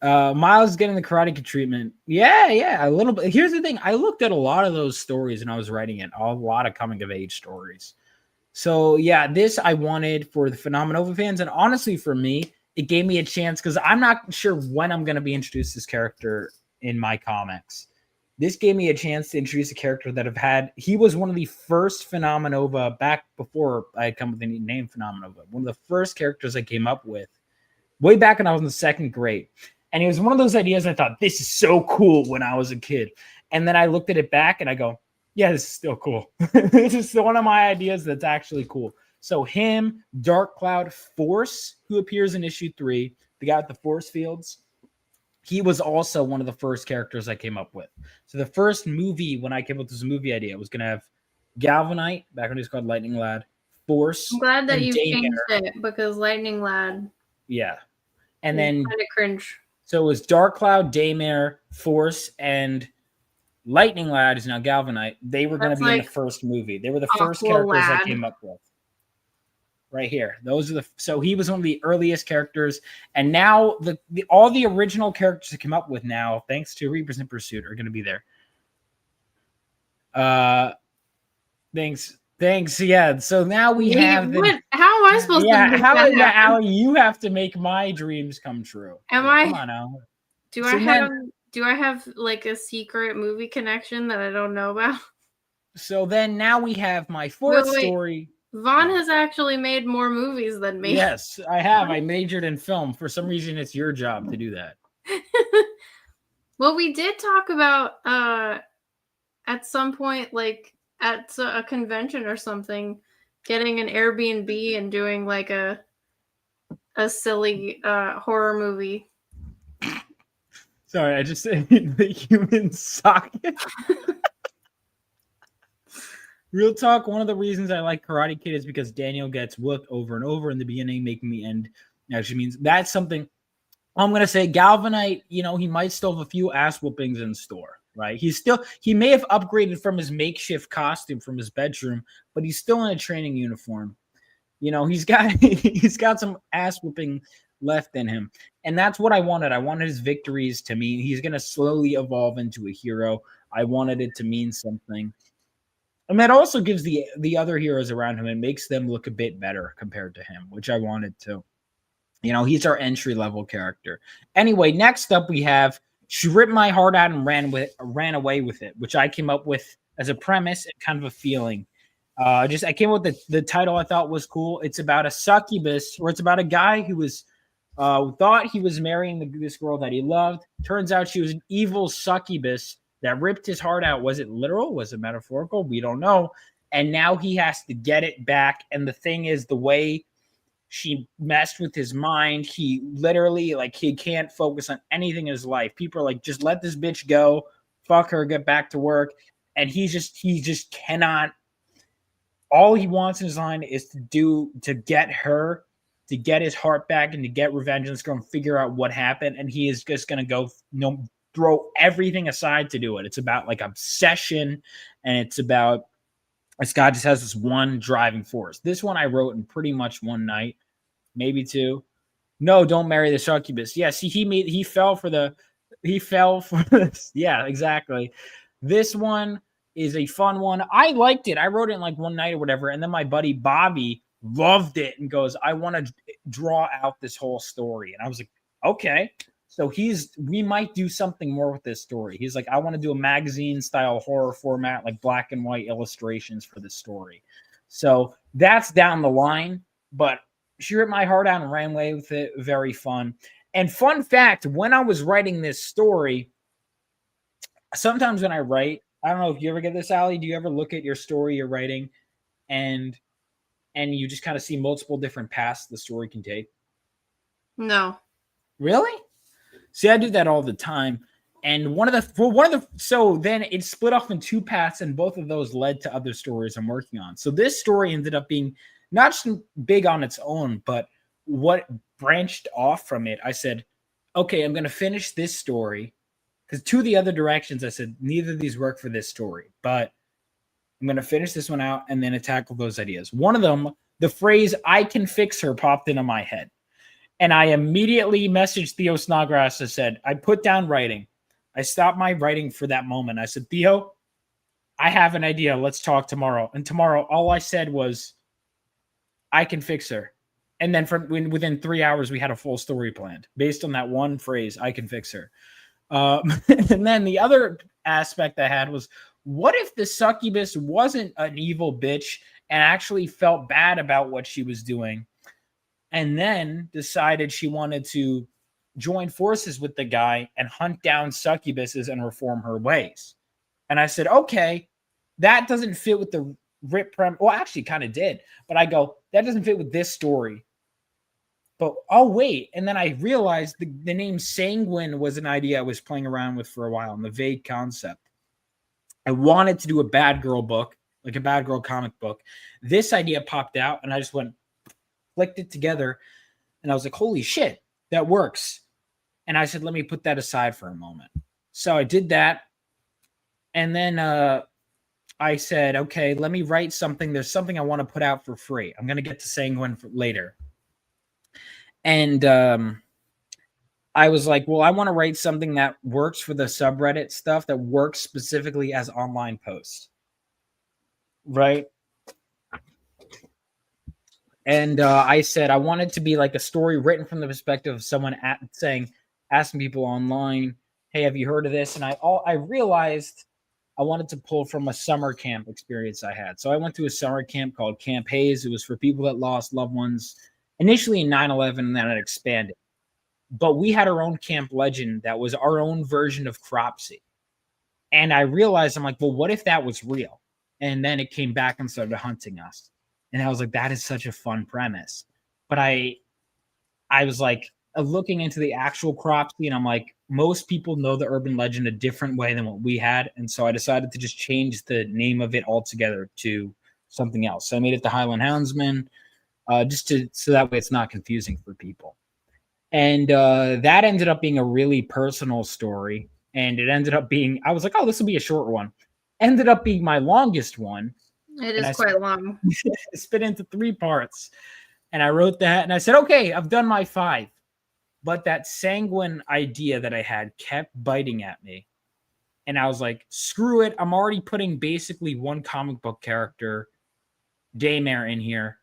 Miles is getting the Karate Kid treatment. Yeah, a little bit. Here's the thing. I looked at a lot of those stories and I was writing it. A lot of coming of age stories. So yeah, this I wanted for the Phenomenova fans. And honestly, for me, it gave me a chance because I'm not sure when I'm going to be introduced to this character in my comics. this gave me a chance to introduce a character that he was one of the first Phenomenova back before I had come with the name Phenomenova. One of the first characters I came up with way back when I was in the second grade. And it was one of those ideas I thought, this is so cool when I was a kid. And then I looked at it back and I go, yeah, this is still cool. This is one of my ideas that's actually cool. So him, Dark Cloud, Force, who appears in issue 3, the guy with the force fields, he was also one of the first characters I came up with. So the first movie, when I came up with this movie idea, was going to have Galvanite, back when he was called Lightning Lad, Force. I'm glad that you changed it, because Lightning Lad. Yeah. And then kind of cringe. So it was Dark Cloud, Daymare, Force, and Lightning Lad is now Galvanite. They were going to be in the first movie. They were the first characters I came up with. Right here. So he was one of the earliest characters. And now all the original characters that come up with now, thanks to Reapers in Pursuit, are going to be there. Thanks. Yeah. So now we have how am I supposed to make that happen? Allie, you have to make my dreams come true. Come on, Allie. Do I have like a secret movie connection that I don't know about? So then now we have my fourth story. Vaughn has actually made more movies than me. Yes, I have. I majored in film. For some reason, it's your job to do that. Well, we did talk about at some point, like at a convention or something, getting an Airbnb and doing like a silly horror movie. Sorry, I just said the human socket. Real talk, one of the reasons I like Karate Kid is because Daniel gets whooped over and over in the beginning, making me end. Actually means that's something I'm going to say. Galvanite, he might still have a few ass whoopings in store, right? He may have upgraded from his makeshift costume from his bedroom, but he's still in a training uniform. He's got some ass whooping left in him. And that's what I wanted. I wanted his victories to mean he's going to slowly evolve into a hero. I wanted it to mean something. And that also gives the other heroes around him and makes them look a bit better compared to him, which I wanted to. He's our entry-level character. Anyway, next up we have She Ripped My Heart Out and Ran Away with It, which I came up with as a premise and kind of a feeling. I came up with the title I thought was cool. It's about a succubus, or it's about a guy who was thought he was marrying this girl that he loved. Turns out she was an evil succubus that ripped his heart out. Was it literal? Was it metaphorical? We don't know. And now he has to get it back. And the thing is, the way she messed with his mind, he literally, he can't focus on anything in his life. People are like, just let this bitch go. Fuck her, get back to work. And he just cannot. All he wants in his mind is to get her, to get his heart back and to get revenge and go and figure out what happened. And he is just going to go, throw everything aside to do it. It's about obsession, and it's about this guy just has this one driving force. This one I wrote in pretty much one night, maybe two. No, don't marry the succubus. Yeah, see, he fell for this. Yeah, exactly. This one is a fun one. I liked it. I wrote it in one night or whatever, and then my buddy Bobby loved it and goes, I want to draw out this whole story. And I was like, okay. So we might do something more with this story. He's like, I want to do a magazine style horror format, like black and white illustrations for this story. So that's down the line, but She Ripped My Heart Out and Ran Away with It. Very fun. And fun fact, when I was writing this story, sometimes when I write, I don't know if you ever get this, Allie, do you ever look at your story you're writing and you just kind of see multiple different paths the story can take? No. Really? See, I do that all the time. And so then it split off in two paths, and both of those led to other stories I'm working on. So this story ended up being not just big on its own, but what branched off from it. I said, okay, I'm going to finish this story, because two of the other directions I said, neither of these work for this story, but I'm going to finish this one out and then tackle those ideas. One of them, the phrase, I can fix her, popped into my head. And I immediately messaged Theo Snodgrass and said, I put down writing. I stopped my writing for that moment. I said, Theo, I have an idea. Let's talk tomorrow. And tomorrow, all I said was, I can fix her. And then within 3 hours, we had a full story planned based on that one phrase, I can fix her. And then the other aspect I had was, what if the succubus wasn't an evil bitch and actually felt bad about what she was doing, and then decided she wanted to join forces with the guy and hunt down succubuses and reform her ways? And I said, okay, that doesn't fit with the rip prem. Well, actually, kind of did. But I go, that doesn't fit with this story. But I'll wait. And then I realized the name Sanguine was an idea I was playing around with for a while, and the vague concept. I wanted to do a bad girl book, like a bad girl comic book. This idea popped out, and I just flicked it together, and I was like, holy shit, that works. And I said, let me put that aside for a moment. So I did that. And then I said, okay, let me write something. There's something I want to put out for free. I'm going to get to Sanguine later. And I was like, well, I want to write something that works for the subreddit stuff, that works specifically as online posts. Right? And I said I wanted to be like a story written from the perspective of someone asking people online, hey, have you heard of this? And I realized I wanted to pull from a summer camp experience I had. So I went to a summer camp called Camp Hayes. It was for people that lost loved ones initially in 9/11, and then it expanded. But we had our own camp legend that was our own version of Cropsey. And I realized, I'm like, well, what if that was real? And then it came back and started hunting us. And I was like, that is such a fun premise. But I was like looking into the actual Cropsey, and I'm like, most people know the urban legend a different way than what we had. And so I decided to just change the name of it altogether to something else. So I made it the Highland Houndsman, so that way it's not confusing for people. And that ended up being a really personal story. And it ended up being, I was like, oh, this will be a short one. Ended up being my longest one. It is quite long. It split into 3 parts. And I wrote that, and I said, okay, I've done my 5. But that Sanguine idea that I had kept biting at me. And I was like, screw it. I'm already putting basically one comic book character, Daymare, in here.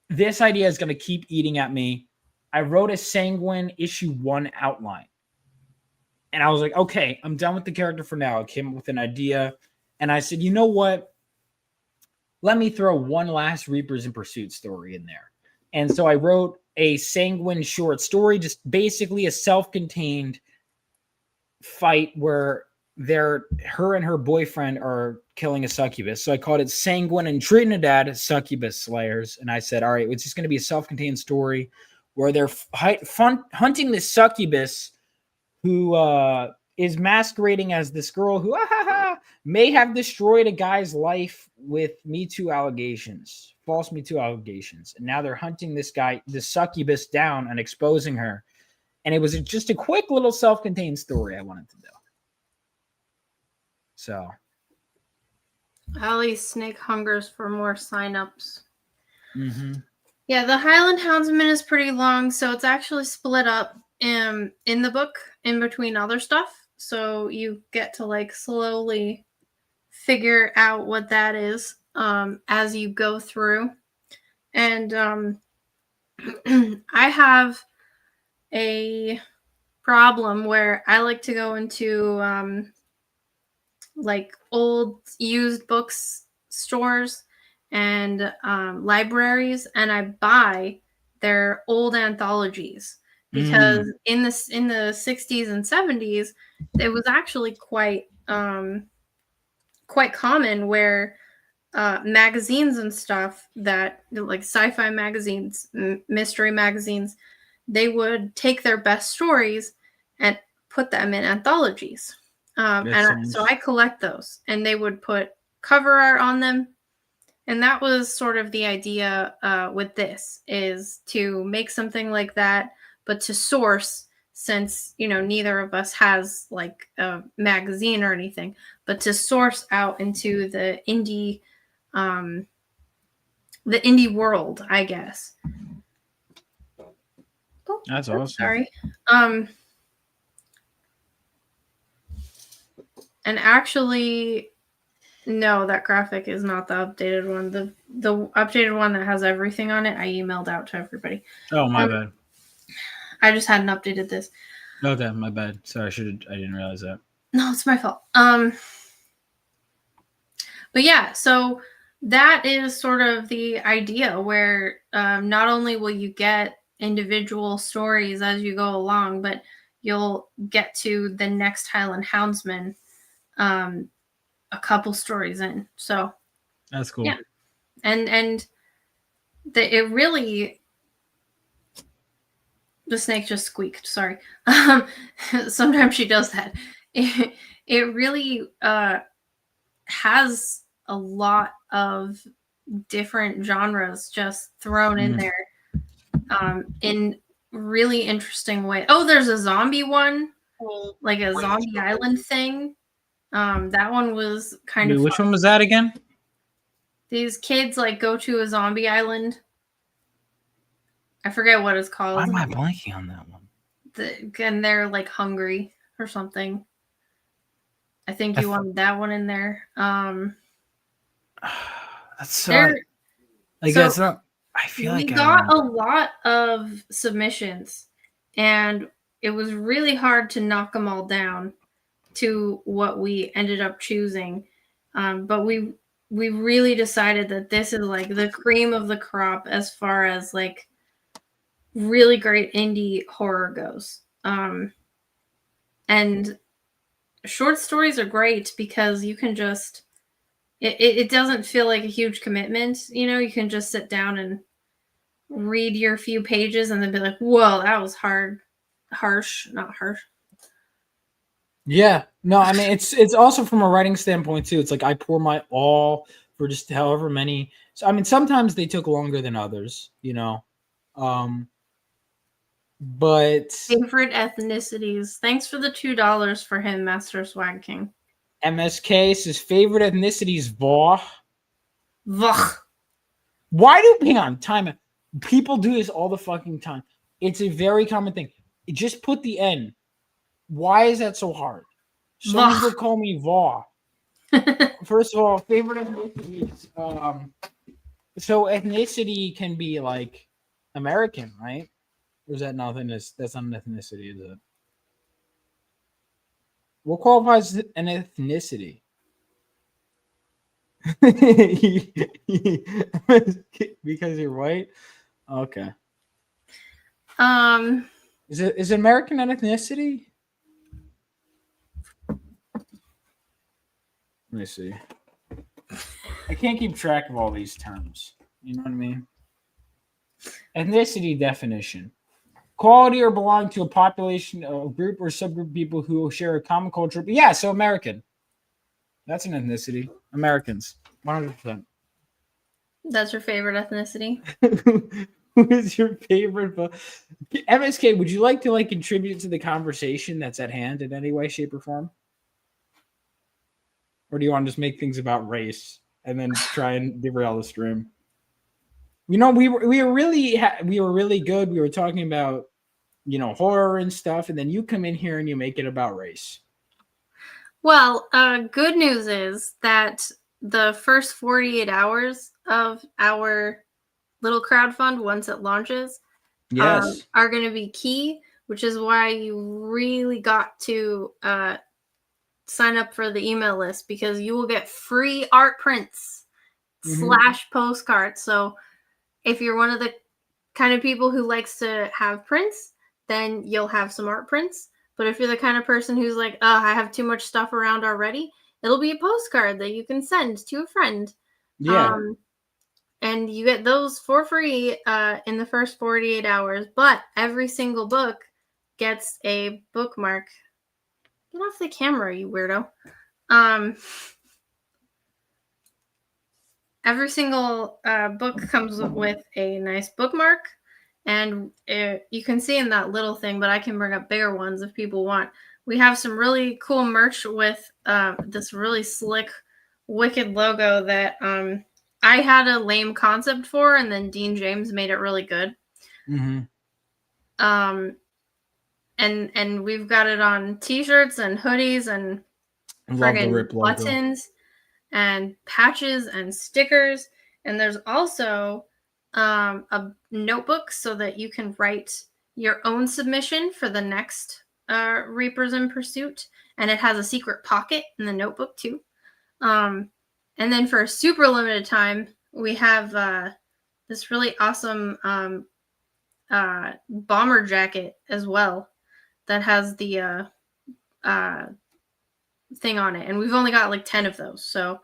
This idea is going to keep eating at me. I wrote a Sanguine issue 1 outline. And I was like, okay, I'm done with the character for now. I came up with an idea. And I said, you know what? Let me throw one last Reapers in Pursuit story in there. And so I wrote a Sanguine short story, just basically a self-contained fight where her and her boyfriend are killing a succubus. So I called it Sanguine and Trinidad Succubus Slayers. And I said, all right, it's just going to be a self-contained story where they're hunting this succubus who is masquerading as this girl who may have destroyed a guy's life with false Me Too allegations. And now they're hunting this succubus down and exposing her. And it was just a quick little self-contained story I wanted to do. So. Ali Snake hungers for more signups. Mm-hmm. Yeah, the Highland Houndsman is pretty long, so it's actually split up in the book in between other stuff. So you get to like slowly figure out what that is as you go through. And I have a problem where I like to go into like old used books stores and libraries, and I buy their old anthologies because in the 60s and 70s it was actually quite common where magazines and stuff, that like sci-fi magazines, mystery magazines, they would take their best stories and put them in anthologies. So I collect those, and they would put cover art on them. And that was sort of the idea with this, is to make something like that, but to source, since, neither of us has like a magazine or anything, but to source out into the indie world, I guess. Oh, that's awesome. Sorry. And actually, no, that graphic is not the updated one. The updated one that has everything on it, I emailed out to everybody. Oh, my bad. I just hadn't updated this. Okay, my bad. Sorry, I didn't realize that. No, it's my fault. But yeah, so that is sort of the idea where not only will you get individual stories as you go along, but you'll get to the next Highland Houndsman a couple stories in. So That's cool. yeah, and it really, the snake just squeaked. Sorry. Sometimes she does that. It really has a lot of different genres just thrown in there in really interesting way. Oh, there's a zombie one, like a zombie island thing. That one was kind of Which fun. one was that again? These kids like go to a zombie island. I forget what it's called. Why am I blanking on that one? And they're like hungry or something. I think you wanted that one in there. That's so. It's not. I feel like we got a lot of submissions, and it was really hard to knock them all down to what we ended up choosing. But we really decided that this is like the cream of the crop as far as like really great indie horror goes. And short stories are great because you can just it doesn't feel like a huge commitment. You know, you can just sit down and read your few pages and then be like, whoa, that was not harsh. Yeah, no, I mean it's also from a writing standpoint too. It's like I pour my all for just however many. So I mean, sometimes they took longer than others, you know. But favorite ethnicities. Thanks for the $2 for him, Master Swag King. MSK says favorite ethnicity is Voh. Voh. Why do hang on time? People do this all the fucking time. It's a very common thing. Just put the N. Why is that so hard? Some people call me Voh. First of all, favorite ethnicities. So ethnicity can be like American, right? Or is that nothing? That's not an ethnicity, is it? What qualifies an ethnicity? Because you're white? Okay. Is American an ethnicity? Let me see. I can't keep track of all these terms. You know what I mean? Ethnicity definition. Quality or belong to a population, a group or subgroup of people who share a common culture. But yeah, so American. That's an ethnicity. Americans. 100%. That's your favorite ethnicity? Who is your favorite? MSK, would you like to like contribute to the conversation that's at hand in any way, shape, or form? Or do you want to just make things about race and then try and derail the stream? You know, we were really good. We were talking about, you know, horror and stuff, and then you come in here and you make it about race. Well, good news is that the first 48 hours of our little crowdfund, once it launches, yes, are going to be key, which is why you really got to sign up for the email list, because you will get free art prints / postcards. So if you're one of the kind of people who likes to have prints, then you'll have some art prints. But if you're the kind of person who's like, oh, I have too much stuff around already, it'll be a postcard that you can send to a friend. Yeah. And you get those for free in the first 48 hours. But every single book gets a bookmark. Get off the camera, you weirdo. Every single book comes with a nice bookmark. And you can see in that little thing, but I can bring up bigger ones if people want. We have some really cool merch with this really slick, wicked logo that I had a lame concept for, and then Dean James made it really good. And we've got it on t-shirts and hoodies and friggin' buttons and patches and stickers. And there's also a notebook so that you can write your own submission for the next Reapers in Pursuit, and it has a secret pocket in the notebook too. And then for a super limited time, we have this really awesome bomber jacket as well that has the thing on it, and we've only got like 10 of those. So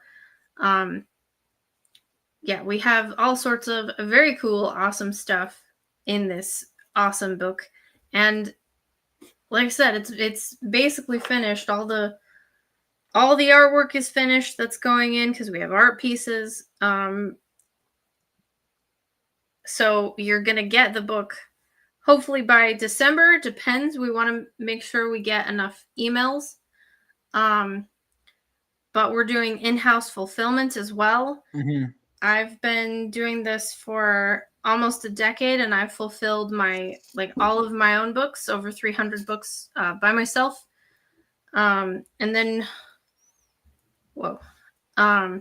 yeah, we have all sorts of very cool, awesome stuff in this awesome book. And like I said, it's basically finished. All the artwork is finished that's going in because we have art pieces. So you're gonna get the book hopefully by December. It depends. We want to make sure we get enough emails. But we're doing in-house fulfillment as well. Mm-hmm. I've been doing this for almost a decade, and I've fulfilled all of my own books, over 300 books by myself. And then, I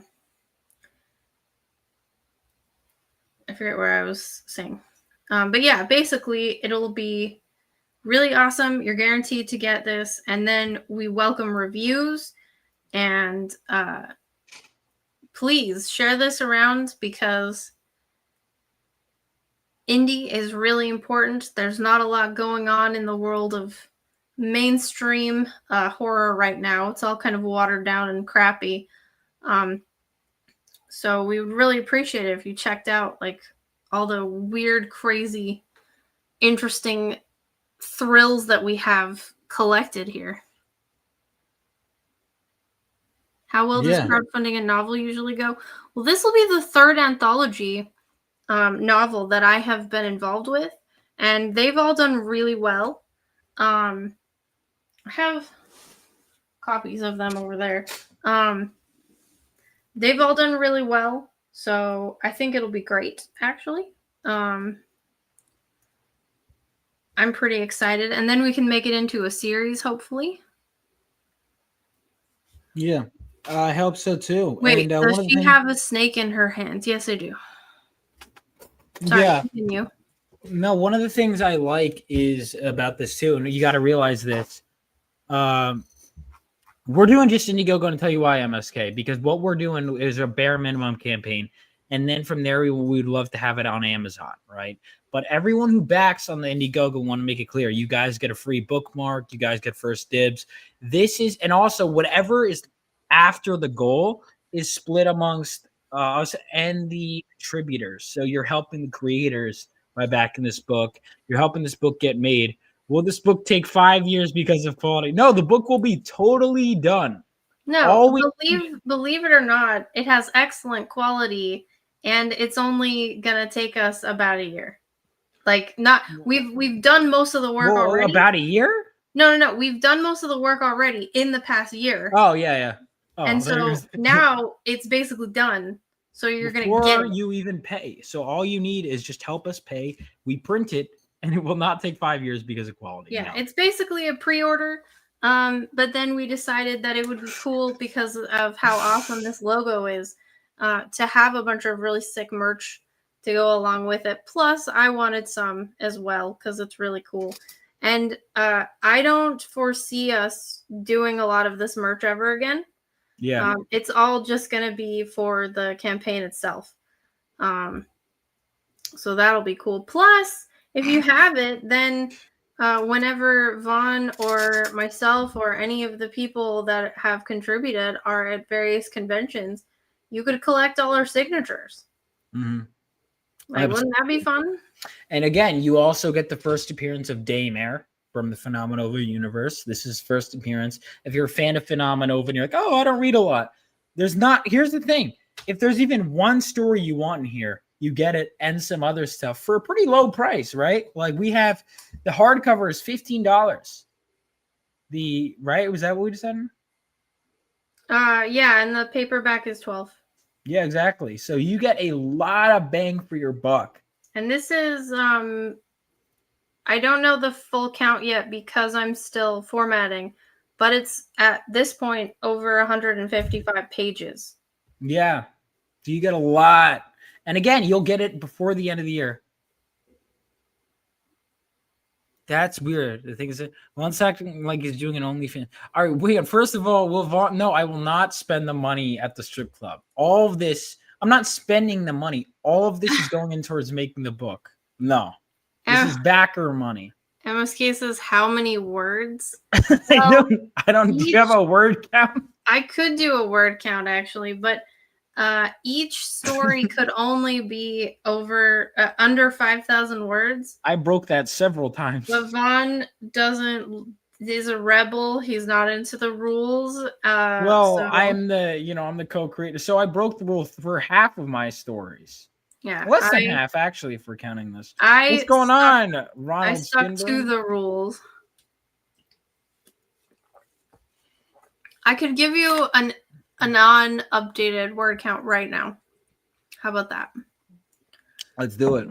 forget where I was saying. But yeah, basically it'll be really awesome. You're guaranteed to get this. And then we welcome reviews, and please share this around because indie is really important. There's not a lot going on in the world of mainstream horror right now. It's all kind of watered down and crappy. So we would really appreciate it if you checked out like all the weird, crazy, interesting thrills that we have collected here. How well does crowdfunding a novel usually go? Well, this will be the third anthology novel that I have been involved with, and they've all done really well. I have copies of them over there. They've all done really well, so I think it'll be great, actually. I'm pretty excited, and then we can make it into a series, hopefully. Yeah, I hope so too. Wait, does she have a snake in her hands? Yes, I do. Sorry, yeah. Continue. No, one of the things I like is about this too, and you got to realize this. We're doing just Indiegogo and tell you why MSK, because what we're doing is a bare minimum campaign. And then from there, we'd love to have it on Amazon, right? But everyone who backs on the Indiegogo want to make it clear. You guys get a free bookmark. You guys get first dibs. This is, and also whatever is after the goal is split amongst us and the contributors. So you're helping the creators by backing this book. You're helping this book get made. Will this book take 5 years because of quality? No, the book will be totally done. No, believe it or not, it has excellent quality, and it's only gonna take us about a year. We've done most of the work already. About a year? No. We've done most of the work already in the past year. Oh yeah. Oh, and so now it's basically done. So you're gonna get it. You even pay. So all you need is just help us pay. We print it. And it will not take 5 years because of quality. Yeah, It's basically a pre-order. But then we decided that it would be cool because of how awesome this logo is to have a bunch of really sick merch to go along with it. Plus, I wanted some as well because it's really cool. And I don't foresee us doing a lot of this merch ever again. Yeah. It's all just going to be for the campaign itself. So that'll be cool. Plus, if you have it, then whenever Vaughn or myself or any of the people that have contributed are at various conventions, you could collect all our signatures. Mm-hmm. Wouldn't that be fun? And again, you also get the first appearance of Daymare from the Phenomenova universe. This is first appearance. If you're a fan of Phenomenova and you're like, oh, I don't read a lot. Here's the thing. If there's even one story you want in here, you get it and some other stuff for a pretty low price, right? Like we have the hardcover is $15. Was that what we decided? Yeah, and the paperback is $12. Yeah, exactly. So you get a lot of bang for your buck. And this is I don't know the full count yet because I'm still formatting, but it's at this point over 155 pages. Yeah. So you get a lot. And again, you'll get it before the end of the year. That's weird. The thing is, Vaughn's acting like he's doing an OnlyFans. All right, wait. First of all, will Vaughn? No, I will not spend the money at the strip club. All of this, I'm not spending the money. All of this is going in towards making the book. No, this is backer money. MSK says, "How many words?" I don't. Do you have a word count? I could do a word count actually, but each story could only be over under 5,000 words. I broke that several times. But Vaughn is a rebel. He's not into the rules. I'm the co-creator. So I broke the rule for half of my stories. Yeah. Less than half, actually, if we're counting this. What's going on, Ronald? I stuck to the rules. I could give you a non-updated word count right now. How about that? Let's do it.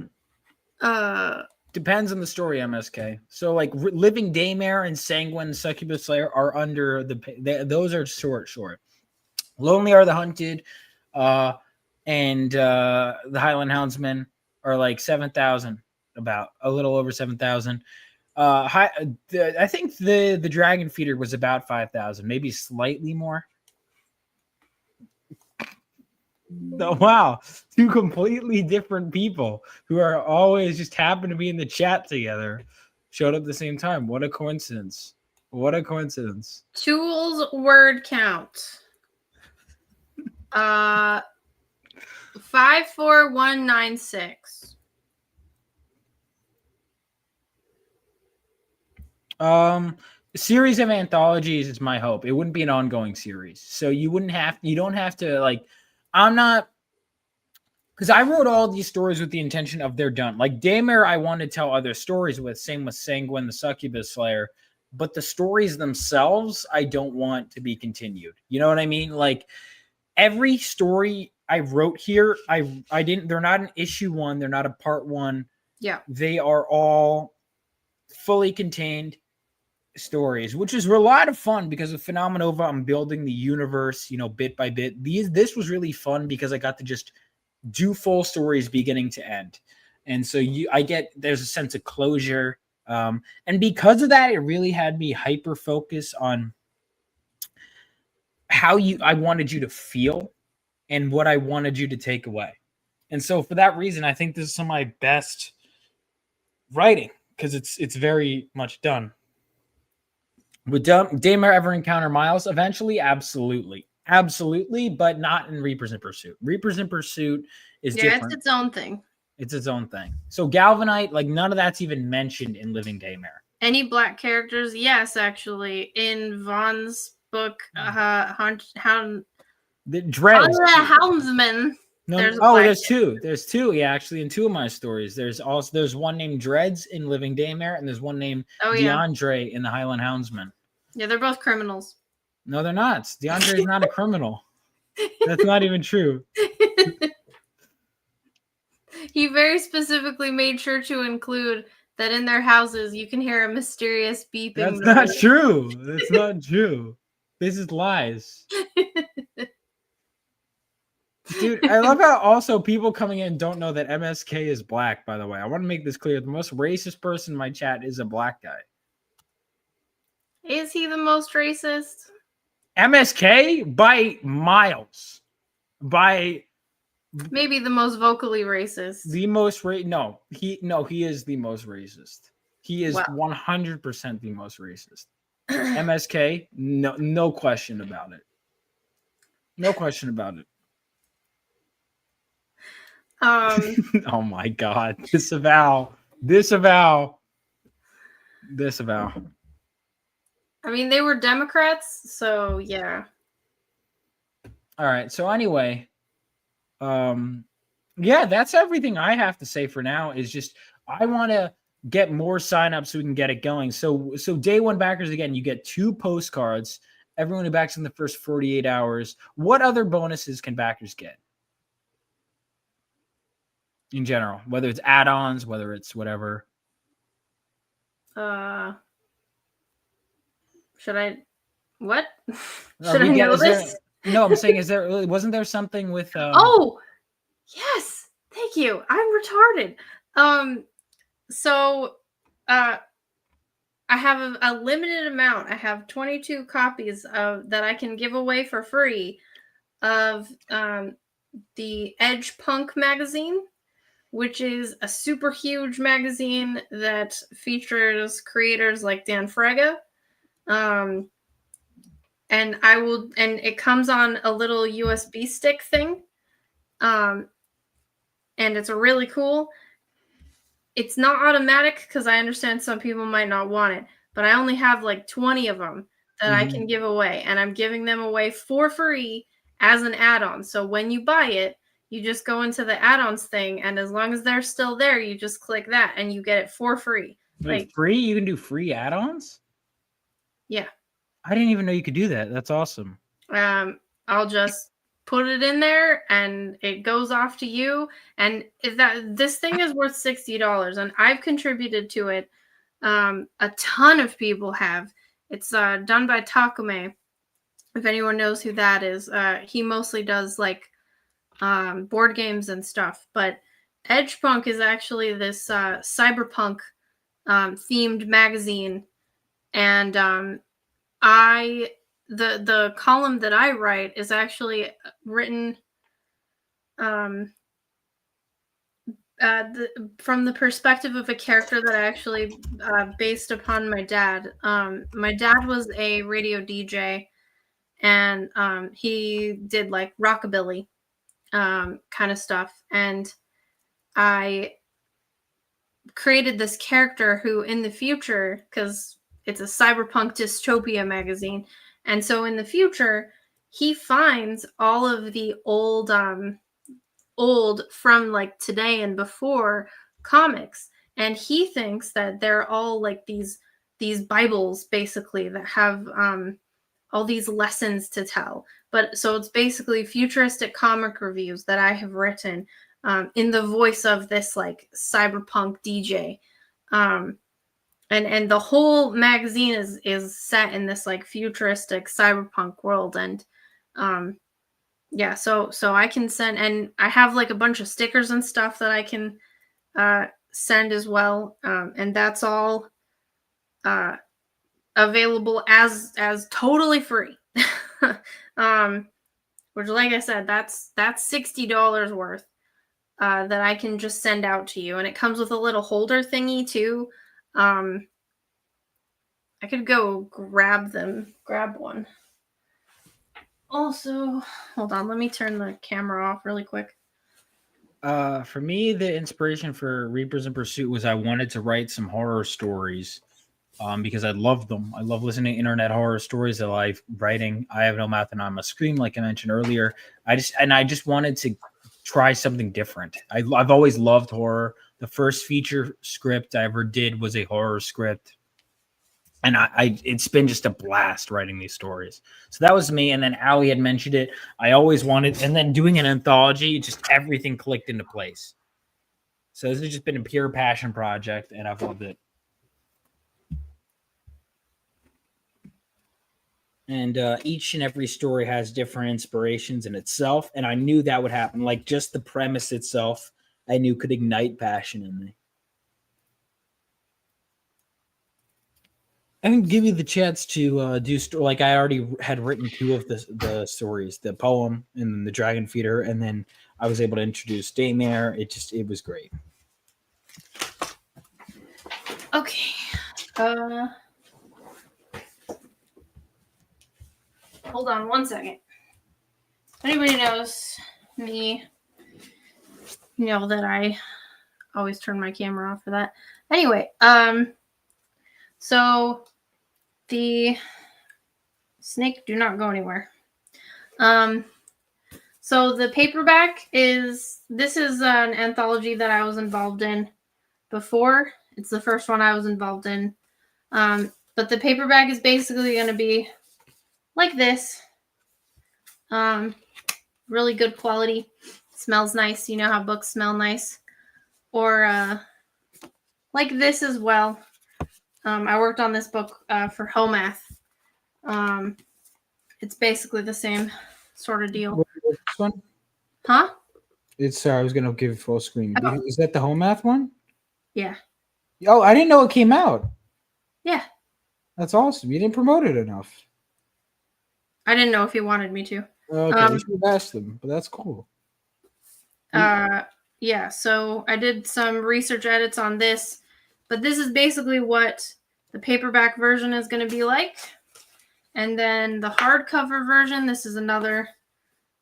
Depends on the story, MSK. So, like, Living Daymare and Sanguine Succubus Slayer are under those are short. Lonely Are the Hunted, and the Highland Houndsmen are like 7,000, about a little over 7,000. I think the Dragon Feeder was about 5,000, maybe slightly more. Oh, wow, two completely different people who are always just happen to be in the chat together showed up at the same time. What a coincidence. What a coincidence. Tools word count. 54196. Series of anthologies is my hope. It wouldn't be an ongoing series. So you don't have to, like, I'm not, because I wrote all these stories with the intention of they're done. Like Daymare, I want to tell other stories with. Same with Sanguine, the Succubus Slayer. But the stories themselves, I don't want to be continued. You know what I mean? Like every story I wrote here, I didn't. They're not an issue 1. They're not a part 1. Yeah, they are all fully contained stories, which is a lot of fun because with Phenomenova, I'm building the universe, bit by bit. This was really fun because I got to just do full stories beginning to end. And so there's a sense of closure. And because of that, it really had me hyper focus on how I wanted you to feel and what I wanted you to take away. And so for that reason, I think this is some of my best writing because it's very much done. Would Daymare ever encounter Miles? Eventually, absolutely. Absolutely, but not in Reapers in Pursuit. Reapers in Pursuit is different. It's its own thing. It's its own thing. So Galvanite, like none of that's even mentioned in Living Daymare. Any black characters? Yes, actually. In Vaughn's book, the Dread. The Houndsman. There's two. There's two, yeah, actually, in two of my stories. There's one named Dreads in Living Daymare, and there's one named DeAndre in the Highland Houndsman. Yeah, they're both criminals. No, they're not. DeAndre is not a criminal. That's not even true. He very specifically made sure to include that in their houses you can hear a mysterious beeping. That's not true. That's not true. This is lies. Dude, I love how also people coming in don't know that MSK is black, by the way. I want to make this clear. The most racist person in my chat is a black guy. Is he the most racist? MSK? By miles. By... Maybe the most vocally racist. The most No, he is the most racist. He is 100% the most racist. MSK, no question about it. No question about it. Oh my God. Disavow. I mean, they were Democrats, so yeah. All right. So anyway, yeah, that's everything I have to say for now. Is just I want to get more signups so we can get it going. So day one backers, again, you get 2 postcards. Everyone who backs in the first 48 hours. What other bonuses can backers get? In general, whether it's add-ons, whether it's whatever. Should I? What? Should I know this? No, I'm saying, wasn't there something with? Oh, yes. Thank you. I'm retarded. So, I have a limited amount. I have 22 copies of that I can give away for free of the Edge Punk magazine, which is a super huge magazine that features creators like Dan Frega. And it comes on a little USB stick thing. And it's a really cool. It's not automatic because I understand some people might not want it, but I only have like 20 of them that I can give away, and I'm giving them away for free as an add-on. So when you buy it, you just go into the add-ons thing, and as long as they're still there, you just click that and you get it for free. Like free? You can do free add-ons? Yeah. I didn't even know you could do that. That's awesome. I'll just put it in there and it goes off to you. And this thing is worth $60 and I've contributed to it. A ton of people have. It's done by Takome. If anyone knows who that is, he mostly does like board games and stuff. But Edgepunk is actually this cyberpunk themed magazine, and the column that I write is actually written from the perspective of a character that I actually based upon my dad. My dad was a radio DJ, and he did like rockabilly kind of stuff. And I created this character who in the future, because it's a cyberpunk dystopia magazine, and so in the future, he finds all of the old from like today and before comics, and he thinks that they're all like these Bibles basically that have all these lessons to tell. But so it's basically futuristic comic reviews that I have written in the voice of this like cyberpunk DJ. And the whole magazine is set in this like futuristic cyberpunk world. And yeah, so I can send, and I have like a bunch of stickers and stuff that I can send as well. And that's all available as totally free. Which, like I said, that's $60 worth that I can just send out to you. And it comes with a little holder thingy too. I could go grab one. Also, hold on, let me turn the camera off really quick. For me, the inspiration for Reapers in Pursuit was I wanted to write some horror stories because I love them. I love listening to internet horror stories. I like writing I Have No Mouth and I'm a Scream, like I mentioned earlier. I just wanted to try something different. I've always loved horror. The first feature script I ever did was a horror script. And it's been just a blast writing these stories. So that was me. And then Allie had mentioned it. I always wanted, and then doing an anthology, just everything clicked into place. So this has just been a pure passion project, and I've loved it. And each and every story has different inspirations in itself. And I knew that would happen. Like just the premise itself, I knew could ignite passion in me. I can give you the chance to do like I already had written two of the stories, the poem and then the Dragon Feeder, and then I was able to introduce Daymare. It was great. Okay. Hold on one second. If anybody knows me, you know that I always turn my camera off for that. Anyway, so the snake, do not go anywhere. So the paperback this is an anthology that I was involved in before. It's the first one I was involved in. But the paperback is basically going to be like this. Really good quality. Smells nice. You know how books smell nice. Or like this as well. I worked on this book for Homath. It's basically the same sort of deal. This one? Huh? It's I was gonna give full screen. Is that the Homath one? Yeah. Oh, I didn't know it came out. Yeah. That's awesome. You didn't promote it enough. I didn't know if he wanted me to. Okay, you should have asked them, but that's cool. Yeah, so I did some research edits on this, but this is basically what the paperback version is going to be like. And then the hardcover version, this is another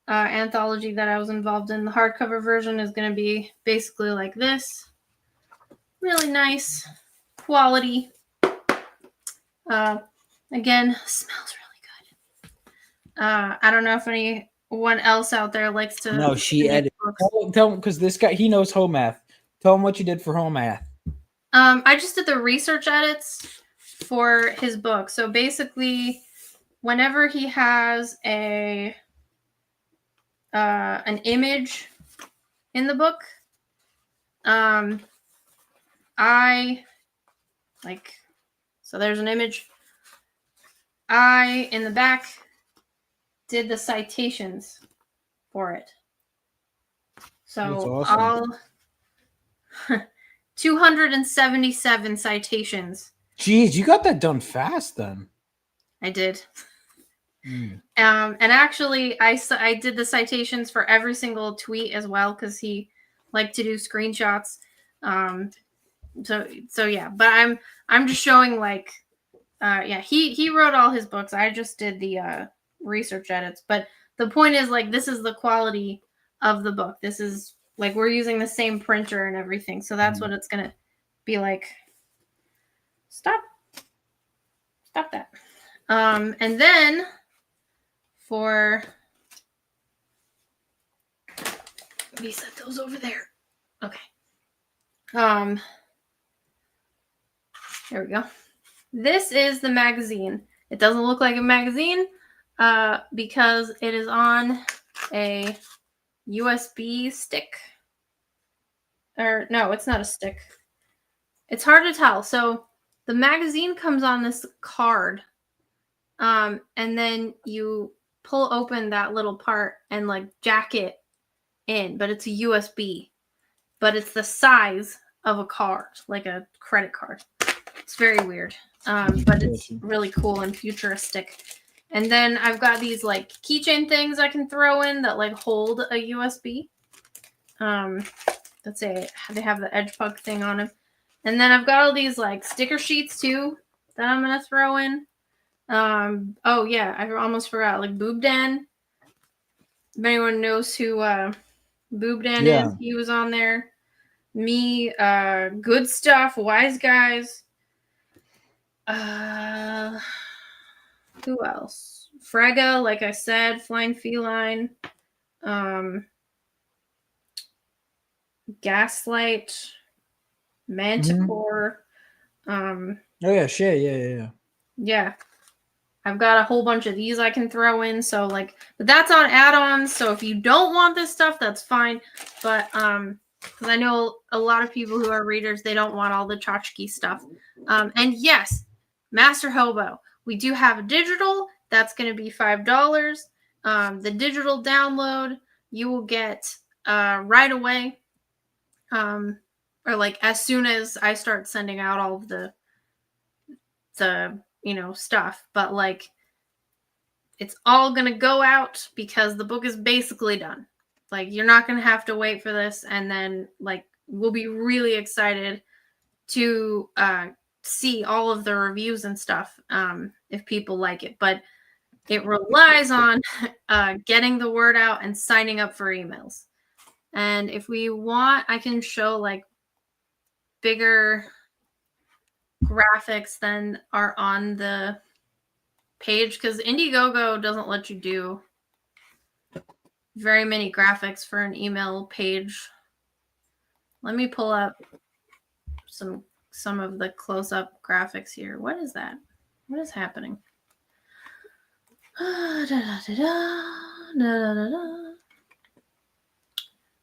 anthology that I was involved in. The hardcover version is going to be basically like this. Really nice quality. Again, smells really good. I don't know if anyone else out there likes to. No, she edited. Tell him, because this guy, he knows home math. Tell him what you did for home math. I just did the research edits for his book. So basically, whenever he has an image in the book, so there's an image. I, in the back, did the citations for it. So awesome. all 277 citations. Jeez, you got that done fast then. I did. And actually, I did the citations for every single tweet as well because he liked to do screenshots. So yeah, but I'm just showing like, he wrote all his books. I just did the research edits. But the point is like this is the quality of the book. This is like we're using the same printer and everything, so that's what it's gonna be like. Stop that. And then for we set those over there. Okay. There we go. This is the magazine. It doesn't look like a magazine because it is on a USB stick. Or no, it's not a stick. It's hard to tell. So the magazine comes on this card. And then you pull open that little part and like jack it in, but it's a USB. But it's the size of a card, like a credit card. It's very weird. But it's really cool and futuristic. And then I've got these like keychain things I can throw in that like hold a USB. Let's say they have the edge plug thing on them. And then I've got all these like sticker sheets too that I'm gonna throw in. Oh yeah, I almost forgot like Boobdan. If anyone knows who Boobdan is, he was on there. Me, Good Stuff, Wise Guys. Who else? Frega, like I said, Flying Feline. Gaslight, Manticore. Oh yeah, shit, yeah. Yeah. I've got a whole bunch of these I can throw in. So like, but that's on add-ons. So if you don't want this stuff, that's fine. But because I know a lot of people who are readers, they don't want all the tchotchke stuff. And yes, Master Hobo, we do have a digital. That's going to be $5. The digital download you will get right away. Or like as soon as I start sending out all of the stuff, but like it's all gonna go out because the book is basically done. Like you're not gonna have to wait for this, and then like we'll be really excited to see all of the reviews and stuff if people like it. But it relies on getting the word out and signing up for emails. And if we want, I can show like bigger graphics than are on the page because Indiegogo doesn't let you do very many graphics for an email page. Let me pull up some of the close-up graphics here. What is that? What is happening?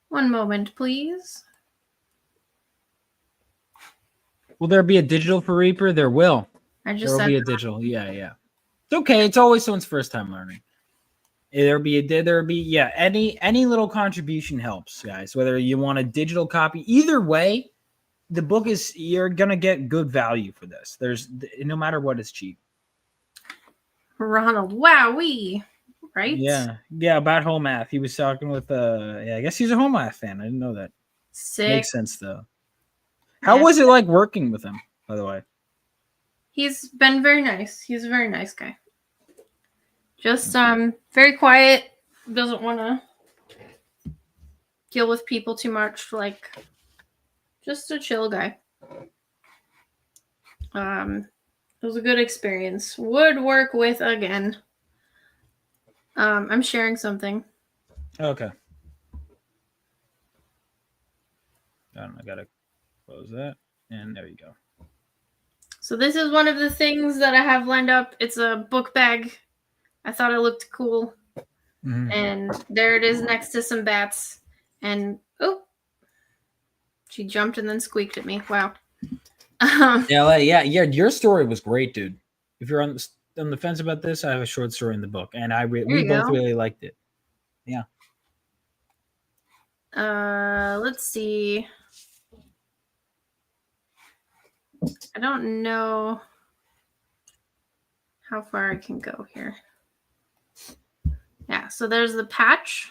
One moment, please. Will there be a digital for Reaper? There will. There will be a digital. Yeah. It's okay. It's always someone's first time learning. There'll be any little contribution helps, guys. Whether you want a digital copy, either way, the book you're gonna get good value for this. No matter what, it's cheap. Ronald, wowee, right? Yeah, about home math. He was talking with I guess he's a home math fan. I didn't know that. Sick. Makes sense though. How was it like working with him, by the way? He's been very nice. He's a very nice guy. Just very quiet. Doesn't want to deal with people too much. Like, just a chill guy. It was a good experience. Would work with again. I'm sharing something. Okay. I gotta close that, and there you go. So this is one of the things that I have lined up. It's a book bag. I thought it looked cool. Mm-hmm. And there it is next to some bats. And, oh, she jumped and then squeaked at me. Wow. Yeah. Your story was great, dude. If you're on the fence about this, I have a short story in the book, and we both really liked it. Yeah. Let's see. I don't know how far I can go here. Yeah, so there's the patch.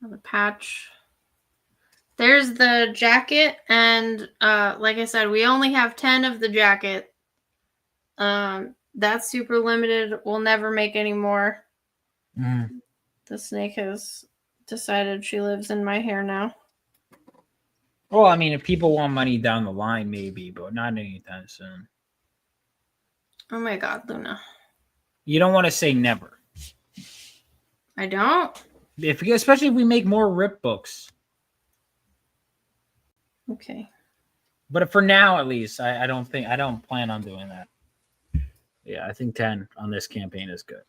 The patch. There's the jacket, and like I said, we only have 10 of the jacket. That's super limited. We'll never make any more. Mm. The snake has decided she lives in my hair now. Well, I mean, if people want money down the line, maybe, but not anytime soon. Oh my God, Luna. You don't want to say never. I don't. Especially if we make more rip books. Okay. But for now, at least, I don't plan on doing that. Yeah, I think 10 on this campaign is good.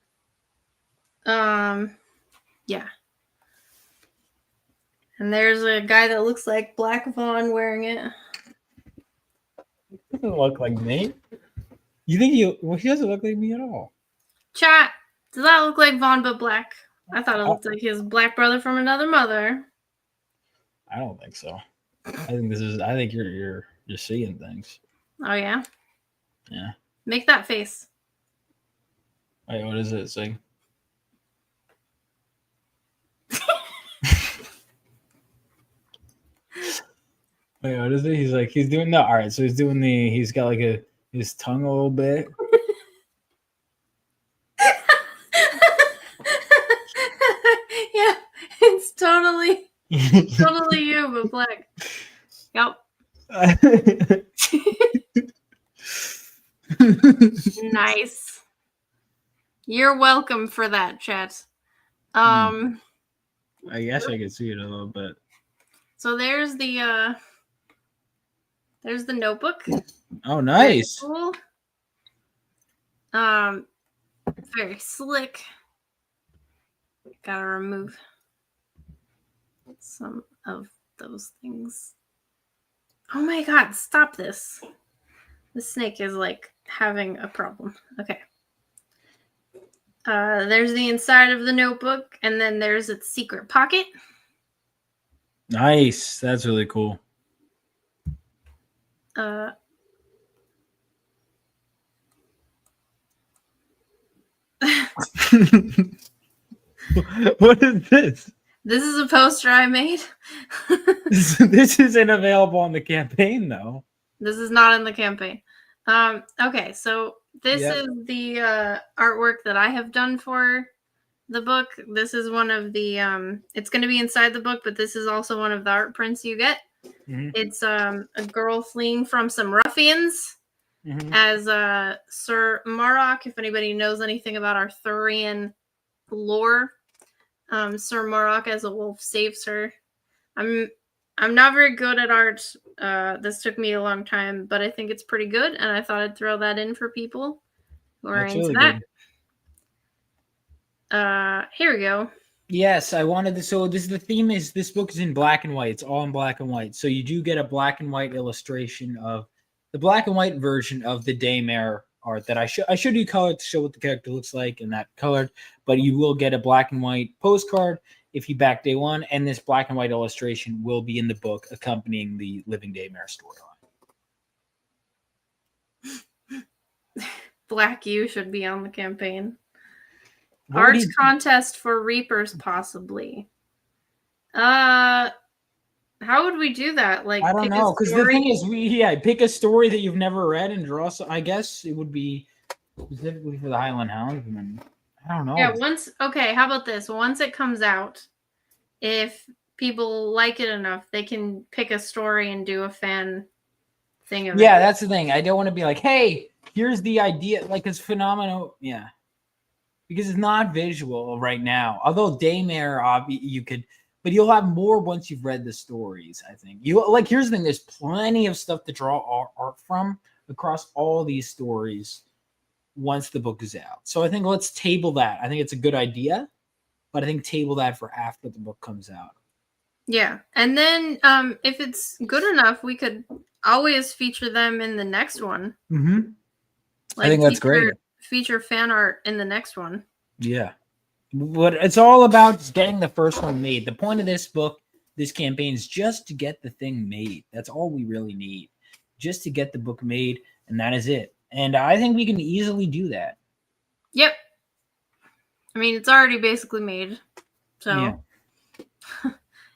Yeah. And there's a guy that looks like Black Vaughn wearing it. He doesn't look like me. You think he doesn't look like me at all. Chat, does that look like Vaughn but black? I thought it looked like his black brother from another mother. I don't think so. I think you're seeing things. Oh yeah? Yeah. Make that face. Wait, what is it saying? Wait, what is it? He's doing no. All right, so he's got like his tongue a little bit. Yeah, it's totally you, but black. Yep. Nice. You're welcome for that, chat. I guess I can see it a little bit. So there's the notebook. Oh, nice. Very cool. Very slick. Gotta remove some of those things. Oh my God, stop this. The snake is like having a problem. Okay. There's the inside of the notebook, and then there's its secret pocket. Nice. That's really cool. What is this? This is a poster I made. This isn't available on the campaign, though. This is not in the campaign. Okay, so this is the artwork that I have done for the book. This is one of the it's going to be inside the book, but this is also one of the art prints you get. Mm-hmm. It's a girl fleeing from some ruffians as Sir Morok. If anybody knows anything about Arthurian lore, Sir Morok as a wolf saves her. I'm not very good at art. This took me a long time, but I think it's pretty good, and I thought I'd throw that in for people who are into that. Here we go. Yes, I wanted to. So the theme is this book is in black and white. It's all in black and white. So you do get a black and white illustration of the black and white version of the Daymare art that I showed you colored to show what the character looks like and that colored, but you will get a black and white postcard if you back day one, and this black and white illustration will be in the book accompanying the Living Daymare storyline. Black U should be on the campaign. What would Arts he- contest for Reapers, possibly. How would we do that? Like, I don't pick a know, because the story? thing is, pick a story that you've never read and draw. So I guess it would be specifically for the Highland Houndsman. I don't know. Yeah, how about this? Once it comes out, if people like it enough, they can pick a story and do a fan thing of it. Yeah, that's the thing. I don't want to be like, hey, here's the idea. Like, it's phenomenal. Yeah. Because it's not visual right now. Although Daymare, you could, but you'll have more once you've read the stories, I think. Here's the thing. There's plenty of stuff to draw art from across all these stories once the book is out. So I think let's table that. I think it's a good idea, but I think table that for after the book comes out. Yeah. And then if it's good enough, we could always feature them in the next one. Mm-hmm. I think that's great. Feature fan art in the next one. Yeah. But it's all about just getting the first one made. The point of this book, this campaign, is just to get the thing made. That's all we really need. Just to get the book made, and that is it. And I think we can easily do that. Yep. I mean, it's already basically made. So Yeah.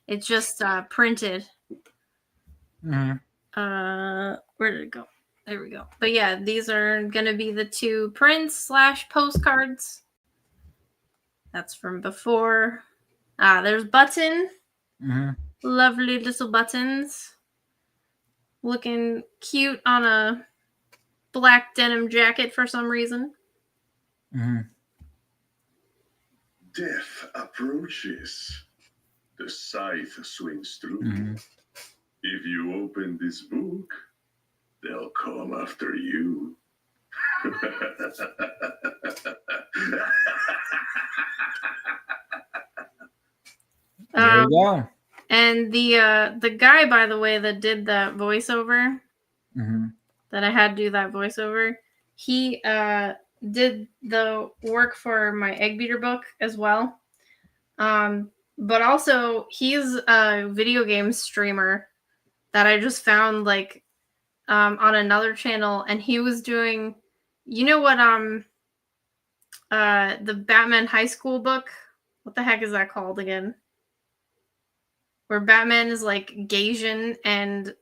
it's just printed. Mm-hmm. Where did it go? There we go. But yeah, these are going to be the 2 prints / postcards. That's from before. There's Button. Mm-hmm. Lovely little Buttons. Looking cute on a black denim jacket for some reason. Mm-hmm. Death approaches. The scythe swings through. Mm-hmm. If you open this book, they'll come after you. There you go. And the guy, by the way, that did that voiceover, Mm-hmm. that I had to do that voiceover, he did the work for my Egg Beater book as well. But also, he's a video game streamer that I just found on another channel, and he was doing, you know what, the Batman High School book, what the heck is that called again? Where Batman is like Gasian and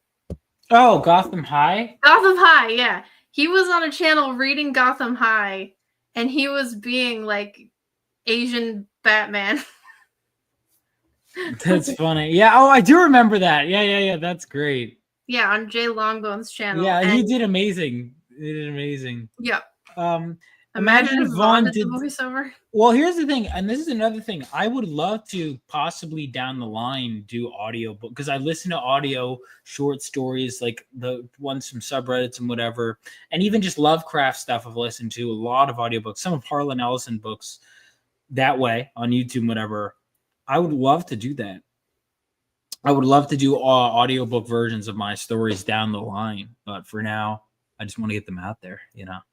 Oh, Gotham High? Gotham High, yeah. He was on a channel reading Gotham High, and he was being like Asian Batman. That's funny. Yeah. Oh, I do remember that. Yeah. That's great. Yeah, on Jay Longbone's channel. Yeah, and he did amazing. He did amazing. Yeah. Imagine if Vaughn did did the voiceover. Well, here's the thing, and this is another thing. I would love to possibly down the line do audiobook, because I listen to audio short stories, like the ones from subreddits and whatever, and even just Lovecraft stuff. I've listened to a lot of audiobooks, some of Harlan Ellison books that way on YouTube, whatever. I would love to do that. I would love to do audiobook versions of my stories down the line, but for now, I just want to get them out there,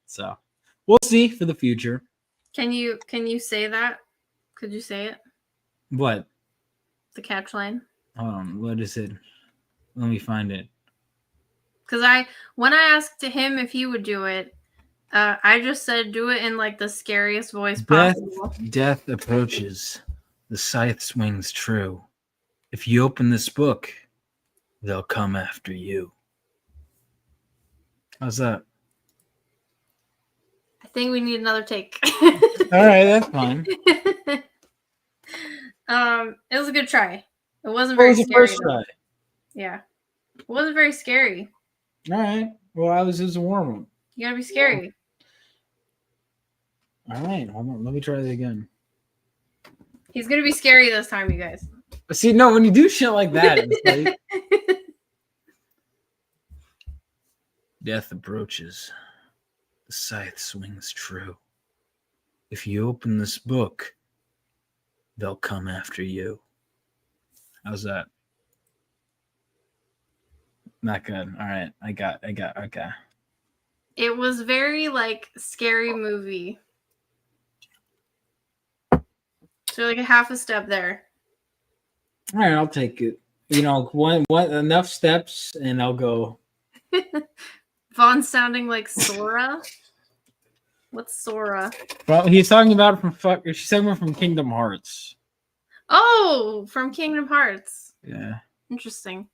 So we'll see for the future. Can you say that? Could you say it? What? The catch line? Hold on. What is it? Let me find it. Because when I asked to him if he would do it, I just said do it in like the scariest voice possible. Death approaches. The scythe swings true. If you open this book, they'll come after you. How's that? I think we need another take. All right, that's fine. It was a good try. It wasn't very scary. First try? Yeah. It wasn't very scary. All right. Well, it was a warm up. You gotta be scary. All right. Hold on. Let me try that again. He's gonna be scary this time, you guys. See, no, when you do shit like that, it's like death approaches. The scythe swings true. If you open this book, they'll come after you. How's that? Not good. All right. I got. Okay. It was very like scary movie. So like a half a step there. All right, I'll take it. One enough steps, and I'll go. Vaughn sounding like Sora. What's Sora? Well, he's talking about she's talking about from Kingdom Hearts. Oh, from Kingdom Hearts. Yeah. Interesting.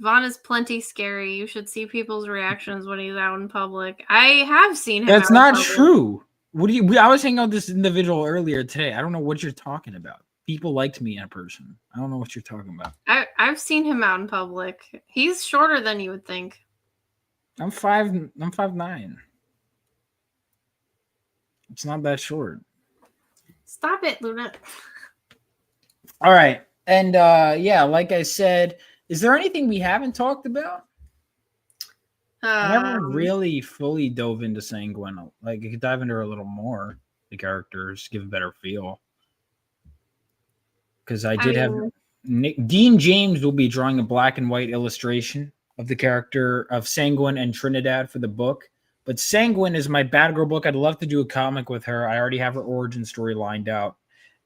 Vaughn is plenty scary. You should see people's reactions when he's out in public. I have seen him. That's out not in public. true. What do you? I was hanging out with this individual earlier today. I don't know what you're talking about. People liked me in person. I don't know what you're talking about. I've seen him out in public. He's shorter than you would think. I'm 5'9". It's not that short. Stop it, Luna. All right. And yeah, like I said, is there anything we haven't talked about? I never really fully dove into Sanguine. Like, you could dive into her a little more, the characters, give a better feel. Because I did have Dean James will be drawing a black and white illustration of the character of Sanguine and Trinidad for the book. But Sanguine is my Batgirl book. I'd love to do a comic with her. I already have her origin story lined out.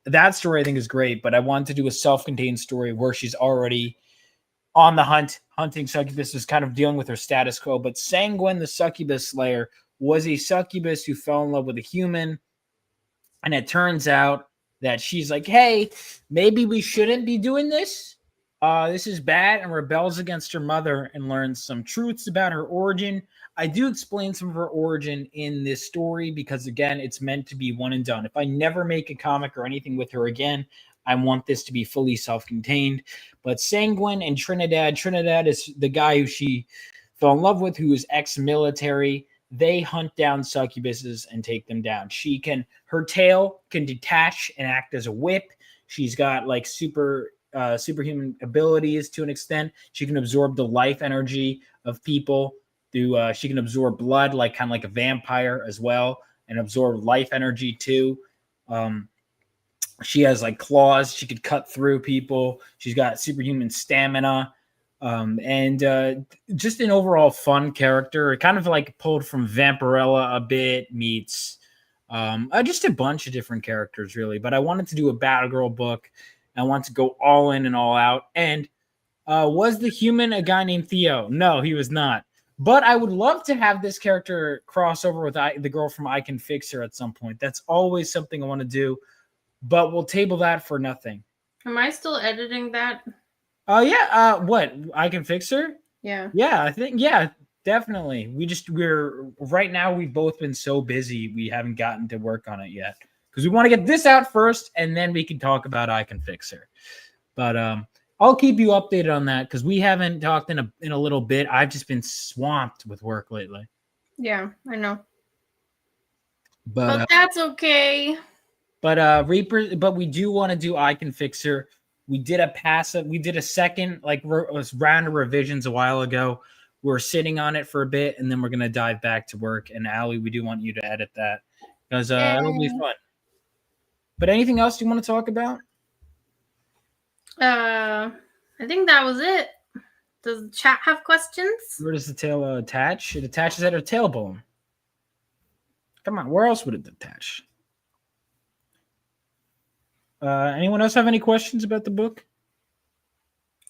That story I think is great, but I want to do a self-contained story where she's already on the hunt, hunting succubuses, kind of dealing with her status quo. But Sanguine, the succubus slayer, was a succubus who fell in love with a human. And it turns out that she's like, hey, maybe we shouldn't be doing this. This is bad, and rebels against her mother and learns some truths about her origin. I do explain some of her origin in this story because, again, it's meant to be one and done. If I never make a comic or anything with her again, I want this to be fully self-contained. But Sanguine and Trinidad is the guy who she fell in love with, who is ex-military. They hunt down succubuses and take them down. Her tail can detach and act as a whip. She's got like superhuman abilities to an extent. She can absorb the life energy of people. She can absorb blood, kind of like a vampire as well, and absorb life energy too. She has like claws. She could cut through people. She's got superhuman stamina. And just an overall fun character, kind of like pulled from Vampirella a bit, meets just a bunch of different characters, really. But I wanted to do a Batgirl book. I want to go all in and all out. And was the human a guy named Theo? No, he was not. But I would love to have this character cross over with the girl from I Can Fix Her at some point. That's always something I want to do. But we'll table that for nothing. Am I still editing that? Oh, yeah. What? I Can Fix Her? Yeah. Yeah, I think, yeah, definitely. Right now, we've both been so busy, we haven't gotten to work on it yet. Because we want to get this out first, and then we can talk about I Can Fix Her. But I'll keep you updated on that, because we haven't talked in a little bit. I've just been swamped with work lately. Yeah, I know. But that's okay. But we do want to do I Can Fix Her. We did a second round of revisions a while ago. We're sitting on it for a bit, and then we're gonna dive back to work. And Allie, we do want you to edit that because it'll be fun. But anything else you want to talk about? I think that was it. Does the chat have questions? Where does the tail attach? It attaches at her tailbone. Come on, where else would it attach? Anyone else have any questions about the book?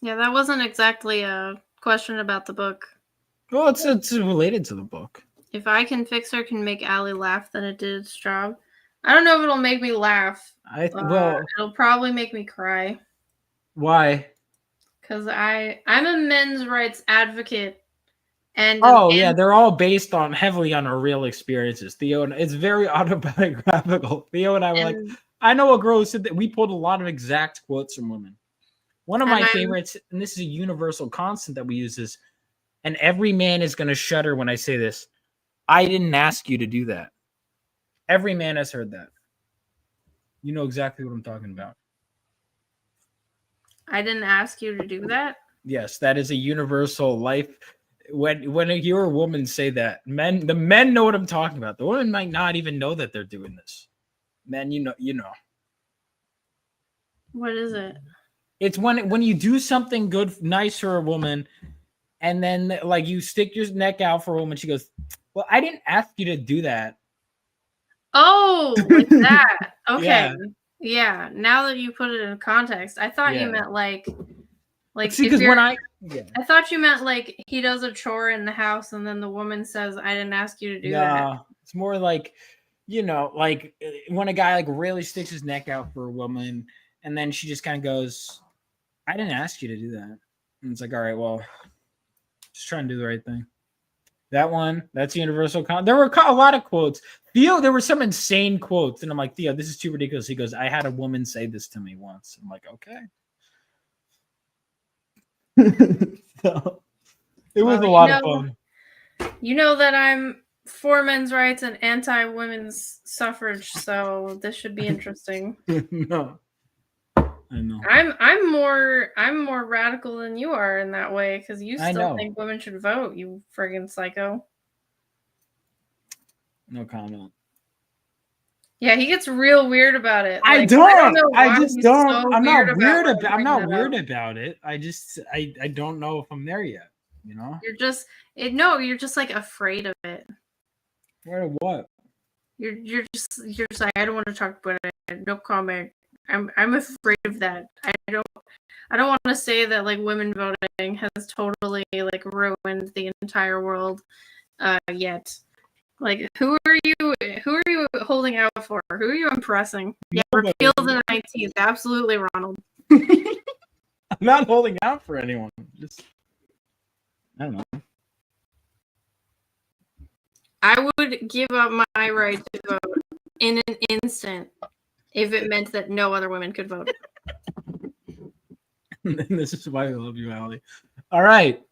Yeah, that wasn't exactly a question about the book. Well, it's related to the book. If I Can Fix Her can make Allie laugh, then it did its job. I don't know if it'll make me laugh. It'll probably make me cry. Why? Because I'm a men's rights advocate. And yeah, they're all based heavily on our real experiences. Theo, and it's very autobiographical. Theo and I were like, I know a girl who said that we pulled a lot of exact quotes from women. One of my favorites, and this is a universal constant that we use, is, and every man is going to shudder when I say this, I didn't ask you to do that. Every man has heard that. You know exactly what I'm talking about. I didn't ask you to do that? Yes, that is a universal life. When you hear a woman say that, the men know what I'm talking about. The women might not even know that they're doing this. Men, you know. What is it? It's when you do something good, nice for a woman, and then you stick your neck out for a woman. She goes, "Well, I didn't ask you to do that." Oh, like that. Okay. Yeah. Now that you put it in context, I thought you meant like see, because I thought you meant he does a chore in the house and then the woman says, "I didn't ask you to do that." It's more like, like when a guy like really sticks his neck out for a woman, and then she just kind of goes, "I didn't ask you to do that," and it's like, all right, well, just trying to do the right thing. That one, that's universal. There were a lot of quotes. Theo, there were some insane quotes, and I'm like, Theo, this is too ridiculous. He goes, I had a woman say this to me once. I'm like, okay. So, it was a lot of fun. You know that I'm for men's rights and anti-women's suffrage, so this should be interesting. No. I know. I'm more radical than you are in that way, because you still think women should vote, you friggin' psycho. No comment. Yeah, he gets real weird about it. Like, I'm not weird about it. I don't know if I'm there yet. You're just like afraid of it. Afraid of what? You're just like, I don't want to talk about it. No comment. I'm afraid of that. I don't want to say that like women voting has totally like ruined the entire world yet. Like, who are you holding out for? Who are you impressing? Yeah, repeal the 19th. Absolutely, Ronald. I'm not holding out for anyone. Just, I don't know. I would give up my right to vote in an instant if it meant that no other women could vote. And this is why I love you, Allie. All right.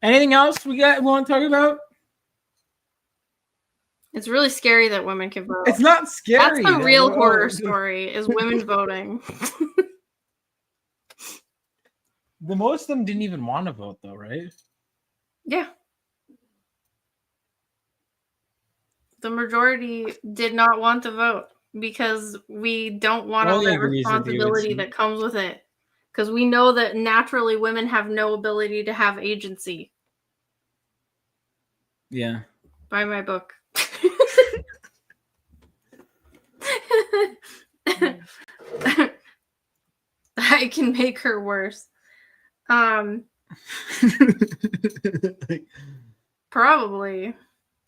Anything else we want to talk about? It's really scary that women can vote. It's not scary. That's the real horror story, is women voting. The most of them didn't even want to vote, though, right? Yeah. The majority did not want to vote because we don't want all the responsibility that comes with it. Because we know that naturally women have no ability to have agency. Yeah. Buy my book. I can make her worse. Probably.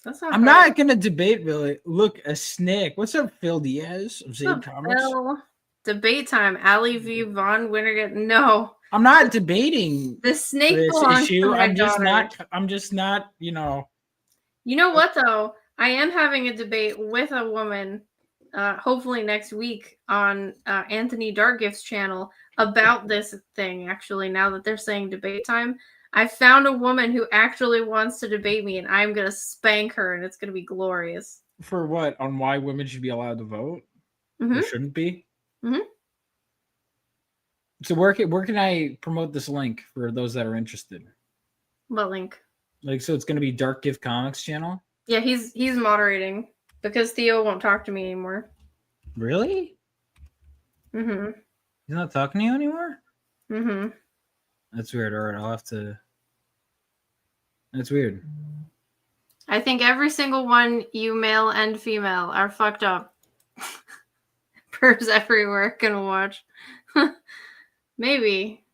That's not. I'm not gonna debate Billy. Look, a snake. What's up, Phil Diaz of Zade Comics? Debate time. Allie v. Von Winterget. No. I'm not debating the snake this issue. I'm just not, You know what though? I am having a debate with a woman, hopefully next week on Anthony Darkgift's channel about this thing. Actually, now that they're saying debate time, I found a woman who actually wants to debate me, and I'm gonna spank her, and it's gonna be glorious. For what? On why women should be allowed to vote? Mm-hmm. Or shouldn't be? Mm-hmm. So where can I promote this link for those that are interested? What link? Like, so it's gonna be Dark Gift Comics channel? Yeah, he's moderating because Theo won't talk to me anymore. Really? Mm-hmm. He's not talking to you anymore? Mm-hmm. That's weird. All right, I'll have to. That's weird. I think every single one, you male and female, are fucked up. Birds everywhere gonna watch. Maybe.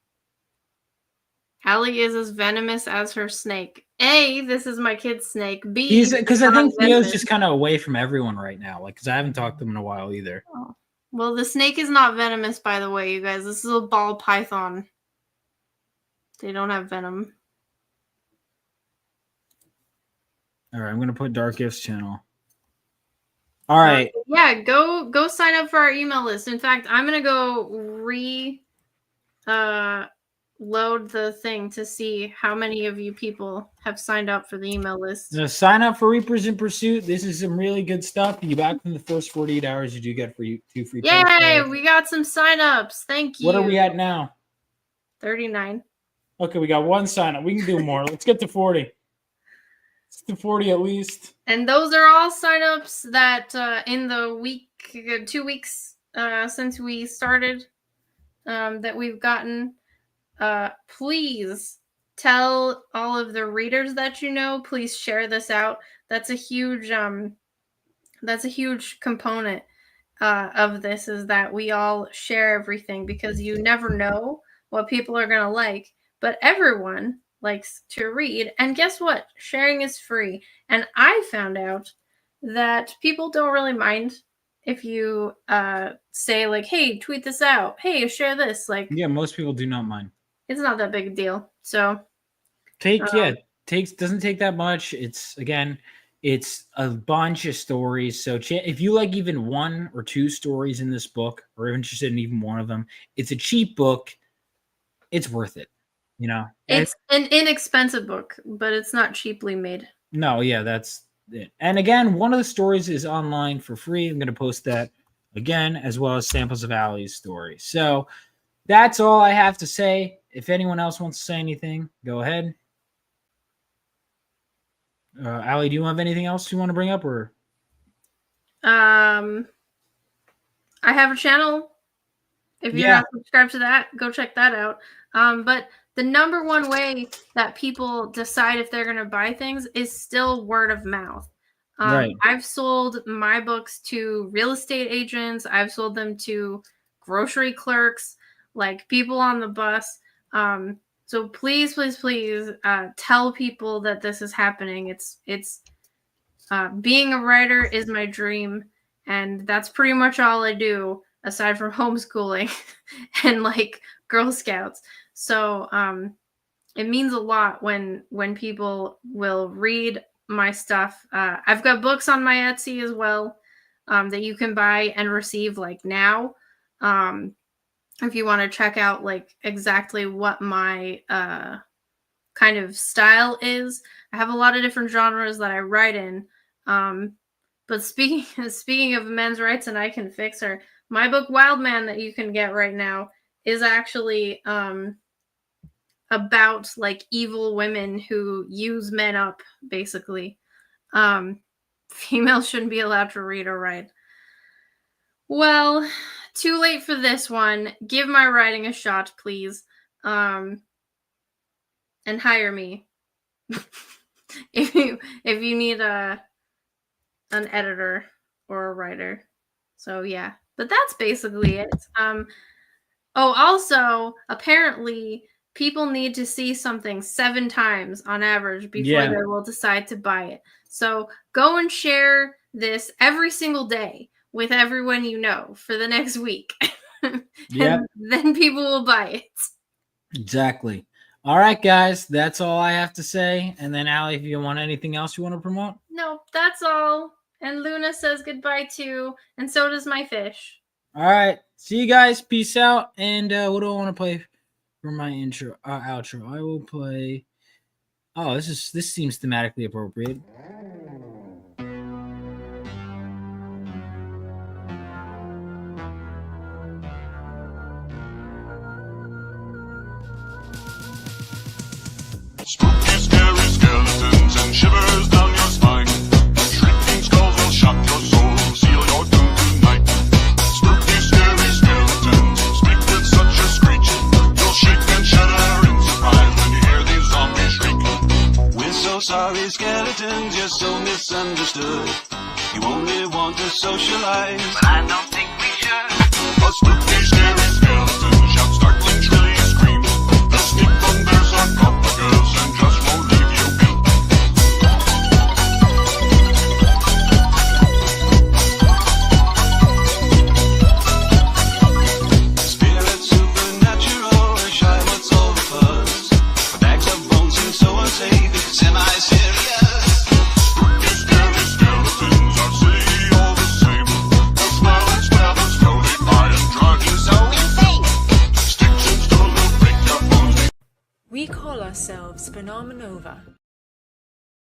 Allie is as venomous as her snake. A, this is my kid's snake. B, because I think Theo's just kind of away from everyone right now. Like, because I haven't talked to him in a while either. Oh. Well, the snake is not venomous, by the way, you guys. This is a ball python. They don't have venom. All right, I'm gonna put Dark Gifts channel. All right. Yeah, go sign up for our email list. In fact, I'm gonna go load the thing to see how many of you people have signed up for the email list. So sign up for Reapers in Pursuit. This is some really good stuff. You back from the first 48 hours, you do get two free. Yay! We got some signups. Thank you. What are we at now? 39. Okay, we got one sign up. We can do more. Let's get to 40. Let's do 40 at least. And those are all signups that in the week, 2 weeks since we started, that we've gotten. Please tell all of the readers that you know. Please share this out. That's a huge component of this, is that we all share everything, because you never know what people are gonna like. But everyone likes to read, and guess what? Sharing is free. And I found out that people don't really mind if you say like, hey, tweet this out, hey, share this. Like, yeah, most people do not mind. It's not that big a deal. So doesn't take that much. It's a bunch of stories. So if you like even 1 or 2 stories in this book, or interested in even one of them, it's a cheap book. It's worth it. You know, it's an inexpensive book, but it's not cheaply made. No, yeah, that's it. And again, one of the stories is online for free. I'm going to post that again, as well as samples of Allie's story. So that's all I have to say. If anyone else wants to say anything, go ahead. Allie, do you have anything else you want to bring up, or? I have a channel. If you're not subscribed to that, go check that out. But the number one way that people decide if they're going to buy things is still word of mouth. Right. I've sold my books to real estate agents. I've sold them to grocery clerks, like people on the bus. So please, please, please tell people that this is happening. It's being a writer is my dream, and that's pretty much all I do aside from homeschooling and like Girl Scouts. So it means a lot when people will read my stuff. I've got books on my Etsy as well that you can buy and receive like now. If you want to check out like exactly what my kind of style is. I have a lot of different genres that I write in. But speaking of men's rights and I Can Fix Her, my book Wild Man that you can get right now is actually about like evil women who use men up, basically. Females shouldn't be allowed to read or write. Well, too late for this one. Give my writing a shot, please. And hire me. if you need an editor or a writer. So yeah. But that's basically it. Also, apparently people need to see something 7 times on average before they will decide to buy it. So go and share this every single day with everyone you know for the next week. And then people will buy it. Exactly. All right, guys. That's all I have to say. And then, Allie, if you want anything else you want to promote? No, that's all. And Luna says goodbye too. And so does my fish. All right. See you guys. Peace out. And what do I want to play for my intro outro? I will play. Oh, this seems thematically appropriate. Spooky, scary skeletons and shivers down your spine. Shrieking skulls will shock your soul, seal your doom tonight. Spooky, scary skeletons speak with such a screech. You'll shake and shudder in surprise when you hear these zombies shriek. We're so sorry, skeletons, you're so misunderstood. You only want to socialize, but I don't think we should. A spooky, scary skeleton shout, startling, shrilly scream. They'll sneak from their sarcophagus and just won't leave you be. Spirit supernatural, shy, what's all the fuzz? The bags of bones seem so unsafe, it's semi-serious. Spooky, scary skeletons are silly all the same. They'll smile and stab and slowly buy and drive you so insane. Sticks and stones will break your bones. We call ourselves Phenomenova.